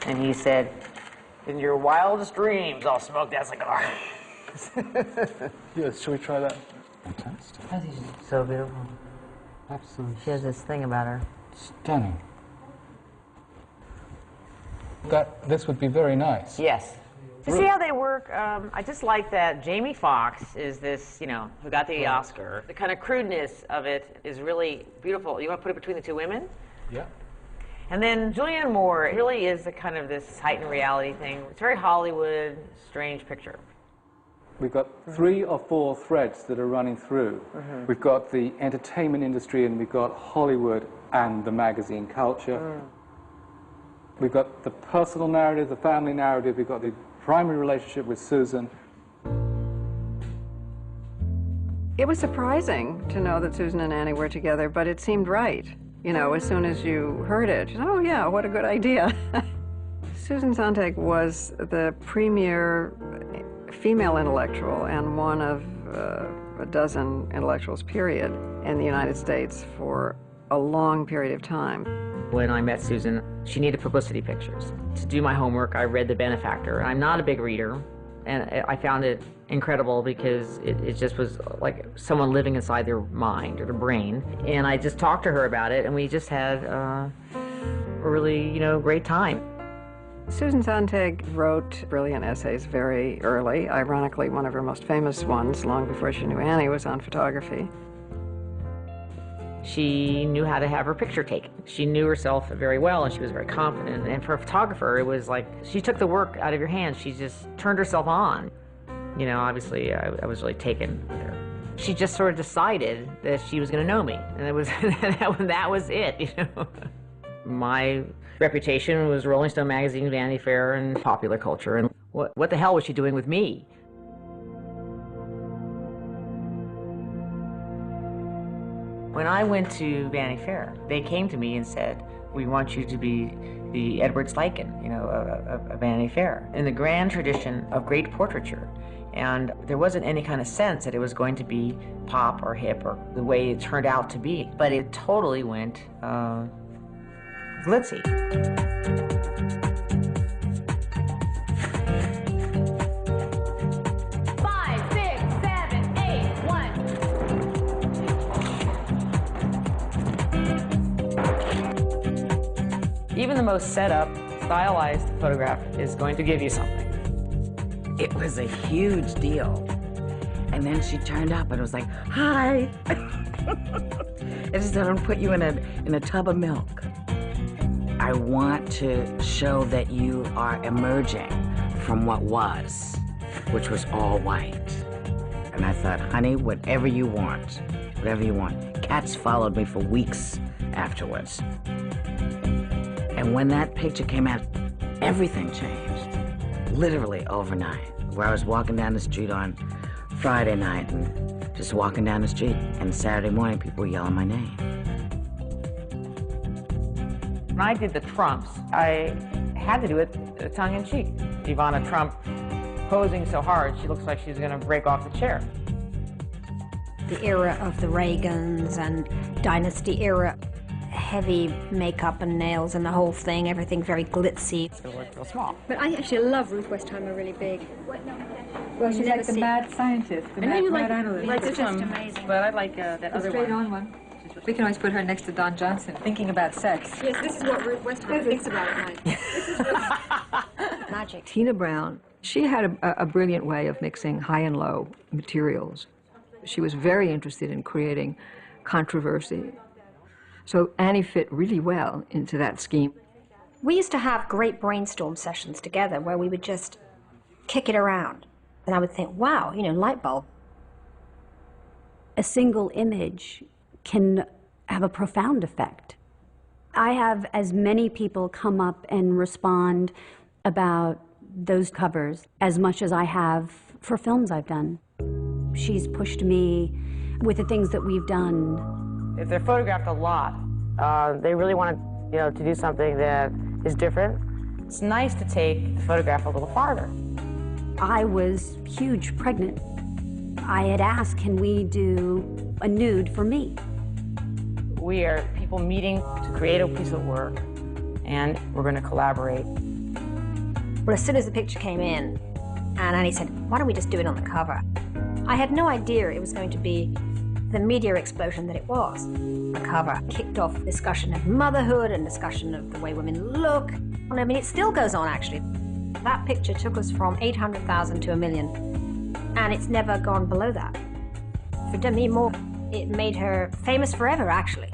And he said, in your wildest dreams, I'll smoke that cigar. Yes, shall we try that? Fantastic. She's so beautiful. Absolutely. She has this thing about her. Stunning. This would be very nice. Yes. To see how they work, I just like that Jamie Foxx is this, you know, who got the Oscar. The kind of crudeness of it is really beautiful. You want to put it between the two women? Yeah. And then Julianne Moore really is the kind of this heightened reality thing. It's very Hollywood, strange picture. We've got 3 or 4 threads that are running through. Mm-hmm. We've got the entertainment industry and we've got Hollywood and the magazine culture. We've got the personal narrative, the family narrative, we've got the primary relationship with Susan. It was surprising to know that Susan and Annie were together, but it seemed right. You know, as soon as you heard it, you know, oh yeah, what a good idea. Susan Sontag was the premier female intellectual and one of a dozen intellectuals, period, in the United States for a long period of time. When I met Susan, she needed publicity pictures. To do my homework, I read The Benefactor. I'm not a big reader, and I found it incredible because it just was like someone living inside their mind or their brain. And I just talked to her about it, and we just had a really, you know, great time. Susan Sontag wrote brilliant essays very early. Ironically, one of her most famous ones, long before she knew Annie, was on photography. She knew how to have her picture taken. She knew herself very well, and she was very confident. And for a photographer, it was like she took the work out of your hands. She just turned herself on. You know, obviously, I was really taken with her. She just sort of decided that she was going to know me, and it was that was it. You know, my reputation was Rolling Stone magazine, Vanity Fair, and popular culture. And what the hell was she doing with me? When I went to Vanity Fair, they came to me and said, we want you to be the Edward Steichen, you know, of Vanity Fair, in the grand tradition of great portraiture. And there wasn't any kind of sense that it was going to be pop or hip or the way it turned out to be. But it totally went glitzy. 5, 6, 7, 8, 1. Even the most set up, stylized photograph is going to give you something. It was a huge deal. And then she turned up and was like, hi. And she said, I'm gonna put you in a tub of milk. I want to show that you are emerging from what was, which was all white. And I thought, honey, whatever you want, whatever you want. Cats followed me for weeks afterwards. And when that picture came out, everything changed. Literally overnight, where I was walking down the street on Friday night and just walking down the street, and Saturday morning people were yelling my name. When I did the Trumps, I had to do it tongue-in-cheek. Ivana Trump posing so hard, she looks like she's going to break off the chair. The era of the Reagans and Dynasty era, heavy makeup and nails and the whole thing, everything very glitzy. It's going to look real small. But I actually love Ruth Westheimer really big. Well, she's like the mad scientist, the mad analyst. It's just amazing. But I like that other straight one. on one. We can always put her next to Don Johnson, thinking about sex. Yes, this is what Ruth Westheimer thinks about at night. This is Magic. Tina Brown, she had a brilliant way of mixing high and low materials. She was very interested in creating controversy. So Annie fit really well into that scheme. We used to have great brainstorm sessions together where we would just kick it around. And I would think, wow, you know, light bulb. A single image can have a profound effect. I have as many people come up and respond about those covers as much as I have for films I've done. She's pushed me with the things that we've done. If they're photographed a lot, they really want to do something that is different. It's nice to take the photograph a little farther. I was huge pregnant. I had asked, can we do a nude for me? We are people meeting to create a piece of work, and we're going to collaborate. Well, as soon as the picture came in, and Annie said, why don't we just do it on the cover? I had no idea it was going to be the media explosion that it was. The cover kicked off discussion of motherhood and discussion of the way women look. And I mean, it still goes on, actually. That picture took us from 800,000 to 1 million, and it's never gone below that. For Demi Moore, it made her famous forever, actually.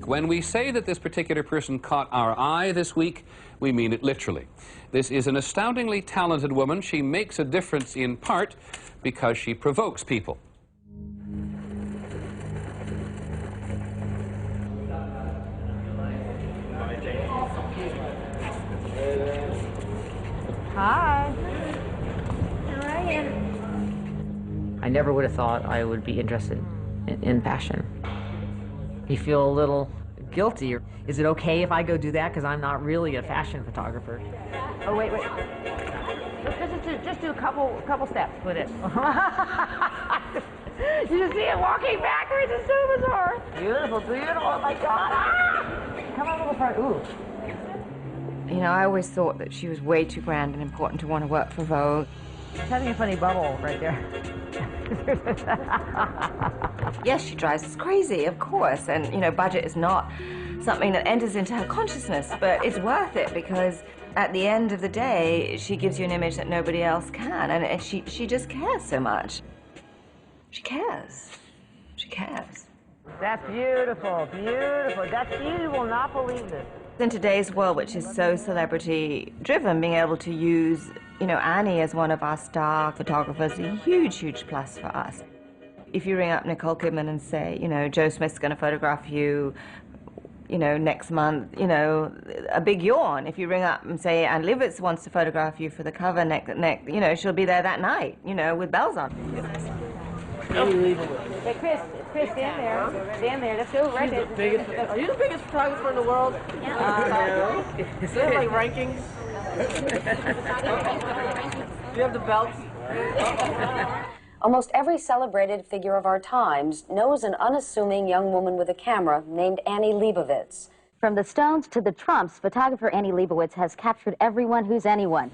When we say that this particular person caught our eye this week, we mean it literally. This is an astoundingly talented woman. She makes a difference in part because she provokes people. Hi. How are you? I never would have thought I would be interested in fashion. You feel a little guilty. Is it okay if I go do that? Because I'm not really a fashion photographer. Oh, wait. Just do a couple steps with it. You just see it walking backwards. It's so bizarre. Beautiful. Oh, my God. Ah! Come on a little further. Ooh. You know, I always thought that she was way too grand and important to want to work for Vogue. She's having a funny bubble right there. Yes, she drives us crazy, of course, and, you know, budget is not something that enters into her consciousness, but it's worth it because at the end of the day, she gives you an image that nobody else can, and she just cares so much. She cares. She cares. That's beautiful. You will not believe this. In today's world, which is so celebrity-driven, being able to use, you know, Annie as one of our star photographers is a huge, huge plus for us. If you ring up Nicole Kidman and say, you know, Joe Smith's going to photograph you, you know, next month, you know, a big yawn. If you ring up and say Annie Leibovitz wants to photograph you for the cover, you know, she'll be there that night, you know, with bells on. Hey, Chris, stand there. Stand there. Let's go right there. Are you the biggest photographer in the world? Yeah. Is there like rankings? Do you have the belts? Almost every celebrated figure of our times knows an unassuming young woman with a camera named Annie Leibovitz. From the Stones to the Trumps, photographer Annie Leibovitz has captured everyone who's anyone.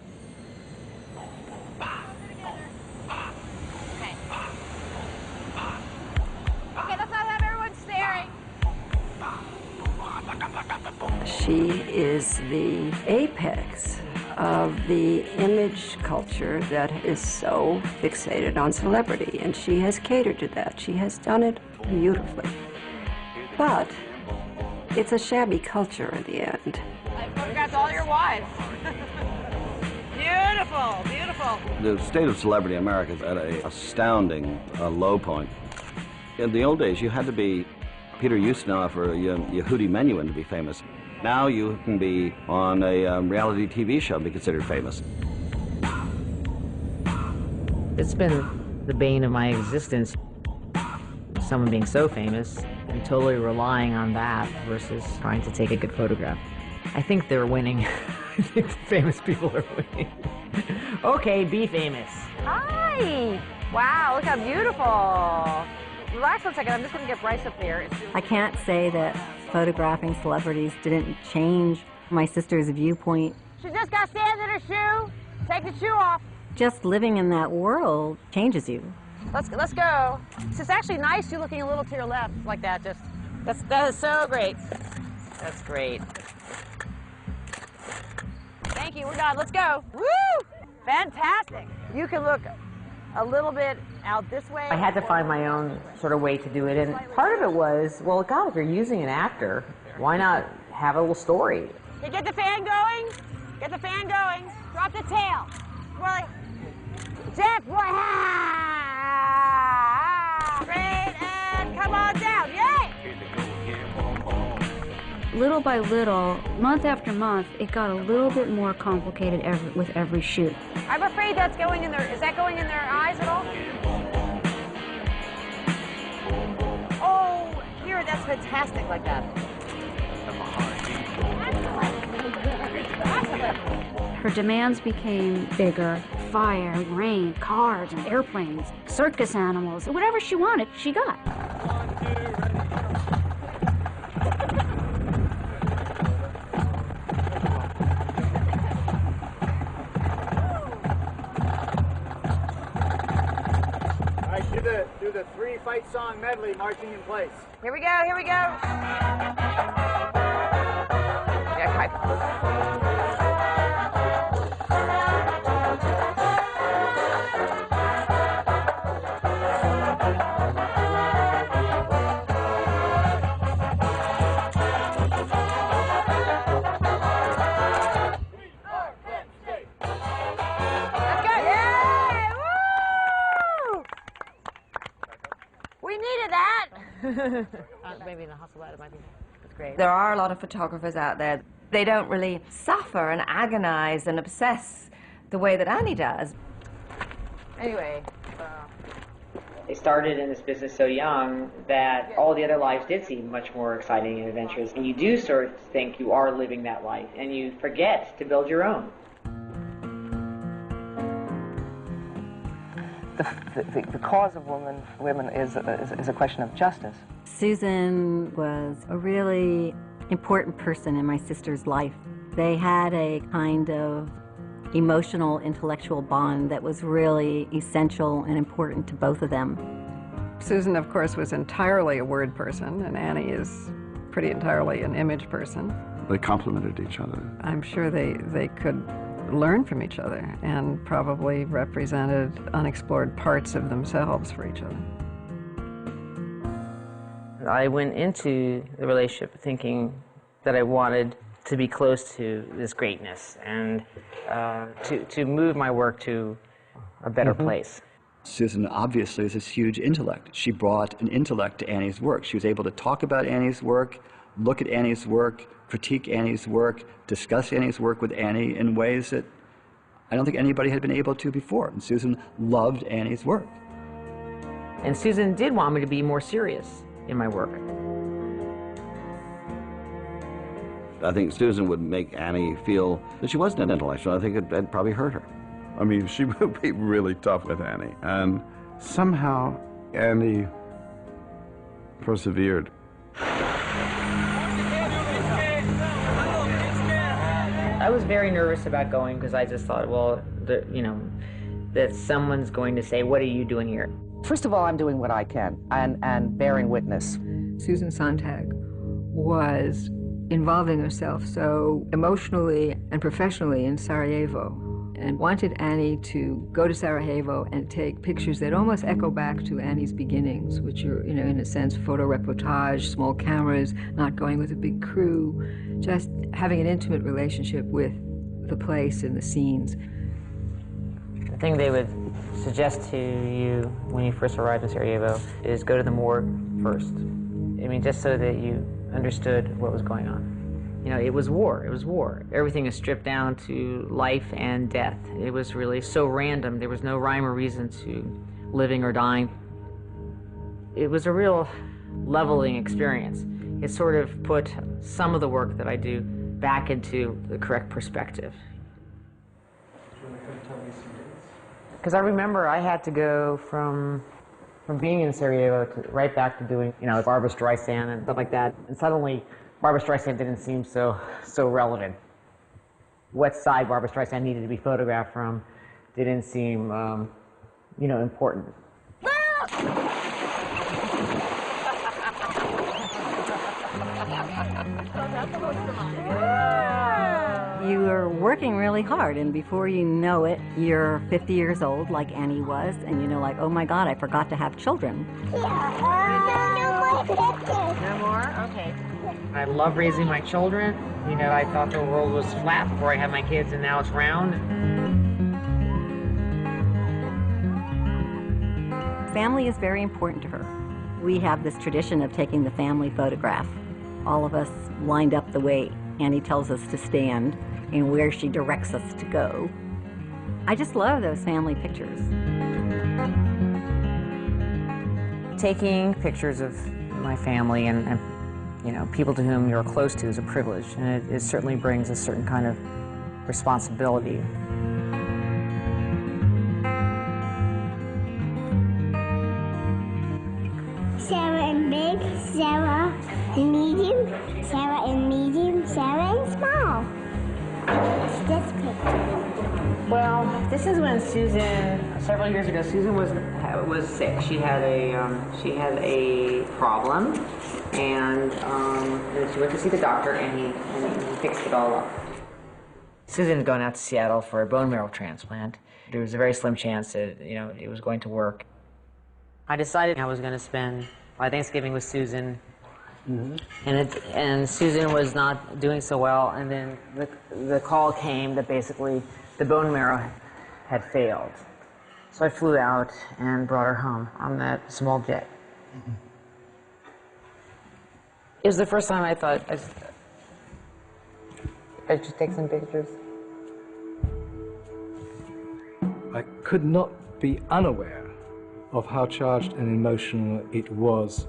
She is the apex of the image culture that is so fixated on celebrity, and she has catered to that. She has done it beautifully. But it's a shabby culture in the end. I photographed all your wives. Beautiful. The state of celebrity in America is at an astounding low point. In the old days, you had to be Peter Ustinov or Yehudi Menuhin to be famous. Now you can be on a reality TV show and be considered famous. It's been the bane of my existence. Someone being so famous and totally relying on that versus trying to take a good photograph. I think they're winning. I think the famous people are winning. Okay, be famous. Hi. Wow, look how beautiful. Relax 1 second. I'm just going to get Bryce up here. I can't say that photographing celebrities didn't change my sister's viewpoint. She just got sand in her shoe. Take the shoe off. Just living in that world changes you. Let's go. It's actually nice you looking a little to your left like that. Just That is so great. That's great. Thank you, we're done, let's go. Woo! Fantastic. You can look a little bit out this way. I had to find my own sort of way to do it, and part of it was, well, God, if you're using an actor, why not have a little story? Hey, get the fan going. Get the fan going. Drop the tail. Well, Jeff, great, and come on down. Yay! Little by little, month after month, it got a little bit more complicated with every shoot. I'm afraid that's going in their, is that going in their eyes at all? Oh, here, that's fantastic like that. Her demands became bigger. Fire, rain, cars, and airplanes, circus animals, whatever she wanted, she got. Do the 3 fight song medley marching in place. Here we go, here we go. Yeah, maybe in the hustle out, it might be. That's great. There are a lot of photographers out there. They don't really suffer and agonize and obsess the way that Annie does. Anyway. They started in this business so young that all the other lives did seem much more exciting and adventurous. And you do sort of think you are living that life, and you forget to build your own. The cause of women is a question of justice. Susan was a really important person in my sister's life. They had a kind of emotional, intellectual bond that was really essential and important to both of them. Susan, of course, was entirely a word person, and Annie is pretty entirely an image person. They complemented each other. I'm sure they could learn from each other and probably represented unexplored parts of themselves for each other. I went into the relationship thinking that I wanted to be close to this greatness and to move my work to a better place. Susan obviously is this huge intellect. She brought an intellect to Annie's work. She was able to talk about Annie's work, look at Annie's work, critique Annie's work, discuss Annie's work with Annie in ways that I don't think anybody had been able to before. And Susan loved Annie's work. And Susan did want me to be more serious in my work. I think Susan would make Annie feel that she wasn't an intellectual. I think it'd probably hurt her. I mean, she would be really tough with Annie. And somehow Annie persevered. I was very nervous about going because I just thought, well, that someone's going to say, what are you doing here? First of all, I'm doing what I can and bearing witness. Susan Sontag was involving herself so emotionally and professionally in Sarajevo and wanted Annie to go to Sarajevo and take pictures that almost echo back to Annie's beginnings, which are, in a sense, photo reportage, small cameras, not going with a big crew, just having an intimate relationship with the place and the scenes. The thing they would suggest to you when you first arrived in Sarajevo is go to the morgue first. I mean, just so that you understood what was going on. It was war. It was war. Everything is stripped down to life and death. It was really so random. There was no rhyme or reason to living or dying. It was a real leveling experience. It sort of put some of the work that I do back into the correct perspective. Because I remember I had to go from being in Sarajevo right back to doing, Barbra Streisand and stuff like that. And suddenly, Barbra Streisand didn't seem so relevant. What side Barbra Streisand needed to be photographed from didn't seem, important. You are working really hard, and before you know it, you're 50 years old, like Annie was, and you know, like, oh my God, I forgot to have children. No more? Okay. I love raising my children. You know, I thought the world was flat before I had my kids, and now it's round. Family is very important to her. We have this tradition of taking the family photograph. All of us lined up the way Annie tells us to stand and where she directs us to go. I just love those family pictures. Taking pictures of my family and you know, people to whom you're close to is a privilege, and it certainly brings a certain kind of responsibility. Sarah in big, Sarah in medium, Sarah in medium, Sarah in small. It's this picture. Well, this is when Susan, several years ago, Susan was sick. She had a problem, and then she went to see the doctor, and he fixed it all up. Susan had gone out to Seattle for a bone marrow transplant. There was a very slim chance that it was going to work. I decided I was going to spend my Thanksgiving with Susan. And Susan was not doing so well, and then the call came that basically the bone marrow had failed. So I flew out and brought her home on that small jet. It was the first time I thought I should take some pictures. I could not be unaware of how charged and emotional it was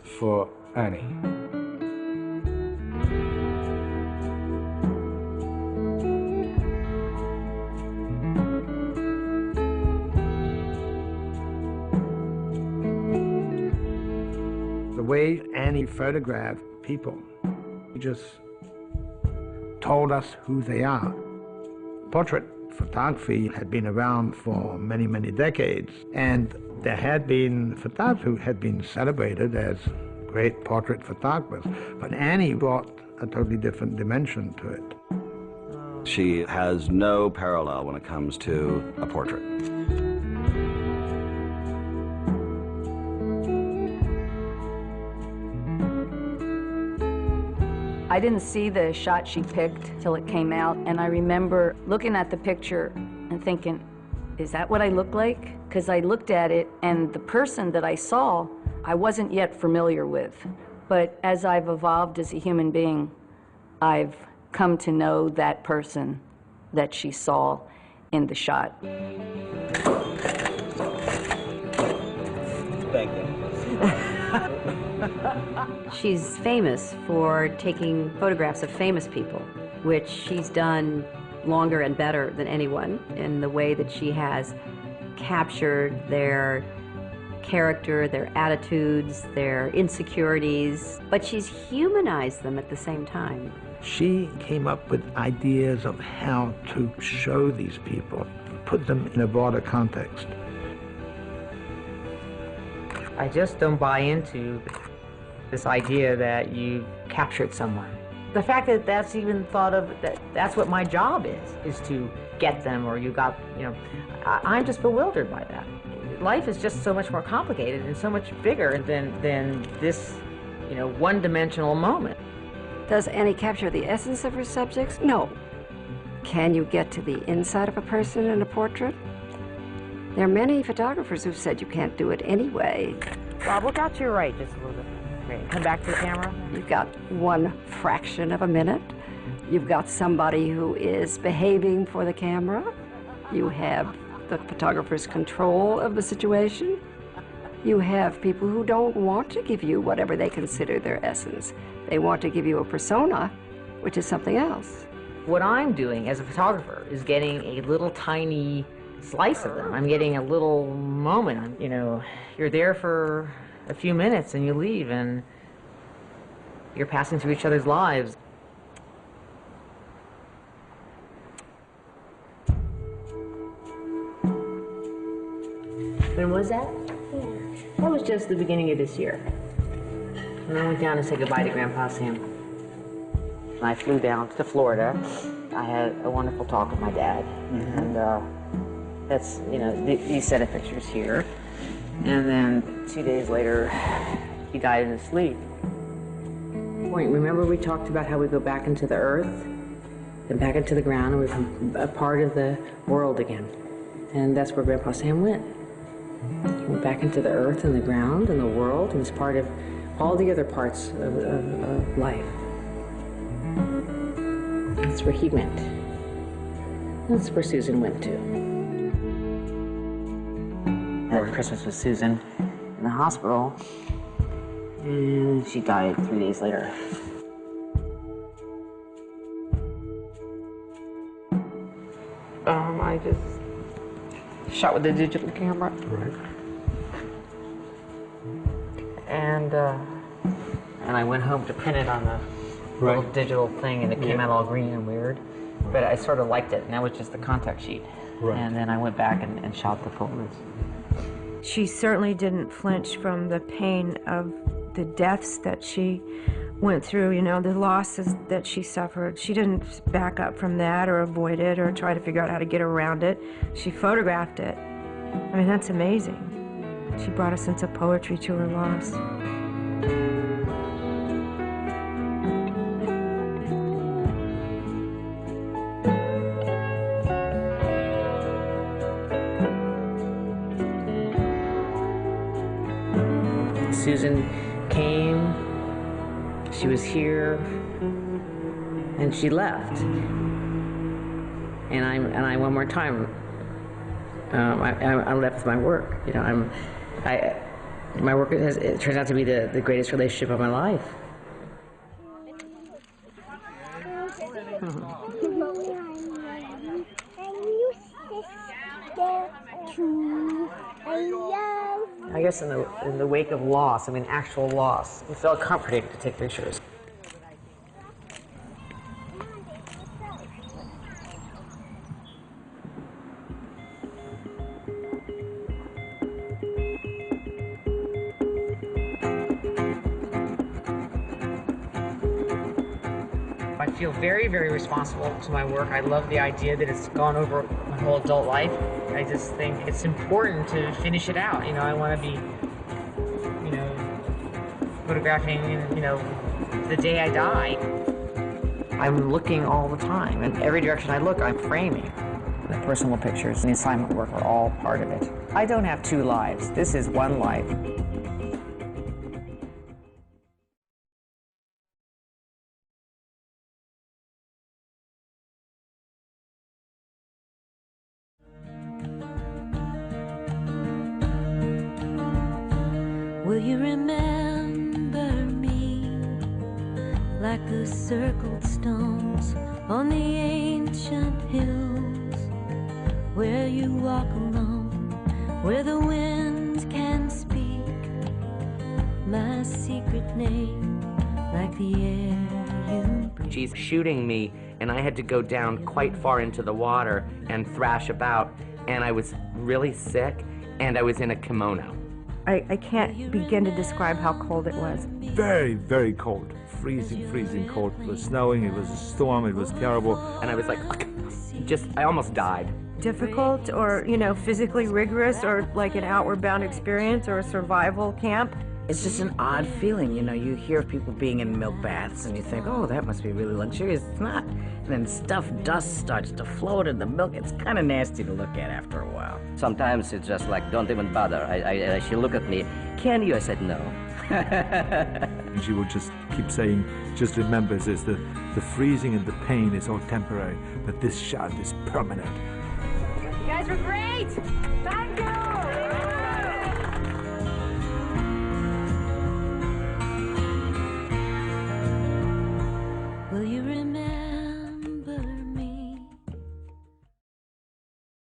for Annie. The way Annie photographed people, she just told us who they are. Portrait photography had been around for many, many decades, and there had been photographers who had been celebrated as great portrait photographers, but Annie brought a totally different dimension to it. She has no parallel when it comes to a portrait. I didn't see the shot she picked till it came out, and I remember looking at the picture and thinking, is that what I look like? Because I looked at it, and the person that I saw, I wasn't yet familiar with. But as I've evolved as a human being, I've come to know that person that she saw in the shot. Thank you. She's famous for taking photographs of famous people, which she's done longer and better than anyone in the way that she has captured their character, their attitudes, their insecurities, but she's humanized them at the same time. She came up with ideas of how to show these people, put them in a broader context. I just don't buy into this idea that you captured someone. The fact that that's even thought of, that's what my job is to get them, or you got, I'm just bewildered by that. Life is just so much more complicated and so much bigger than this, one-dimensional moment. Does Annie capture the essence of her subjects? No. Can you get to the inside of a person in a portrait? There are many photographers who've said you can't do it anyway. Bob, look out to your right just a little bit. Great. Come back to the camera. You've got one fraction of a minute. You've got somebody who is behaving for the camera. You have the photographer's control of the situation. You have people who don't want to give you whatever they consider their essence. They want to give you a persona, which is something else. What I'm doing as a photographer is getting a little tiny slice of them. I'm getting a little moment. You're there for a few minutes and you leave, and you're passing through each other's lives. When was that? That was just the beginning of this year. And I went down to say goodbye to Grandpa Sam. I flew down to Florida. I had a wonderful talk with my dad, and that's, you know, these set of pictures here. And then 2 days later, he died in his sleep. Remember we talked about how we go back into the earth, then back into the ground, and we become a part of the world again. And that's where Grandpa Sam went. He went back into the earth and the ground and the world. He was part of all the other parts of life. That's where he went. That's where Susan went to. I had Christmas with Susan in the hospital, and she died 3 days later. I just shot with a digital camera. Right. And I went home to print it on the little digital thing, and it came out all green and weird. But I sort of liked it, and that was just the contact sheet. Right. And then I went back and shot the photos. She certainly didn't flinch from the pain of the deaths that she went through, you know, the losses that she suffered. She didn't back up from that or avoid it or try to figure out how to get around it. She photographed it. I mean, that's amazing. She brought a sense of poetry to her loss. Susan came, she was here, and she left. And I one more time, I left my work. You know, my work it turns out to be the greatest relationship of my life. I guess in the wake of loss, I mean actual loss, it felt comforting to take pictures. I feel very, very responsible to my work. I love the idea that it's gone over my whole adult life. I just think it's important to finish it out. You know, I want to be, you know, photographing, you know, the day I die. I'm looking all the time, and every direction I look, I'm framing. The personal pictures and the assignment work are all part of it. I don't have two lives. This is one life. Will you remember me like the circled stones on the ancient hills where you walk alone, where the wind can speak my secret name like the air you breathe? She's shooting me, and I had to go down quite far into the water and thrash about, and I was really sick, and I was in a kimono. I can't begin to describe how cold it was. Very, very cold. Freezing, freezing cold. It was snowing, it was a storm, it was terrible. And I was like, I almost died. Difficult or, you know, physically rigorous or like an outward bound experience or a survival camp. It's just an odd feeling, you know, you hear of people being in milk baths and you think, oh, that must be really luxurious. It's not. And then dust starts to float in the milk. It's kind of nasty to look at after a while. Sometimes it's just like, don't even bother. She looked at me, can you? I said, no. And she would just keep saying, just remember this, the freezing and the pain is all temporary, but this shot is permanent. You guys were great! Thank you!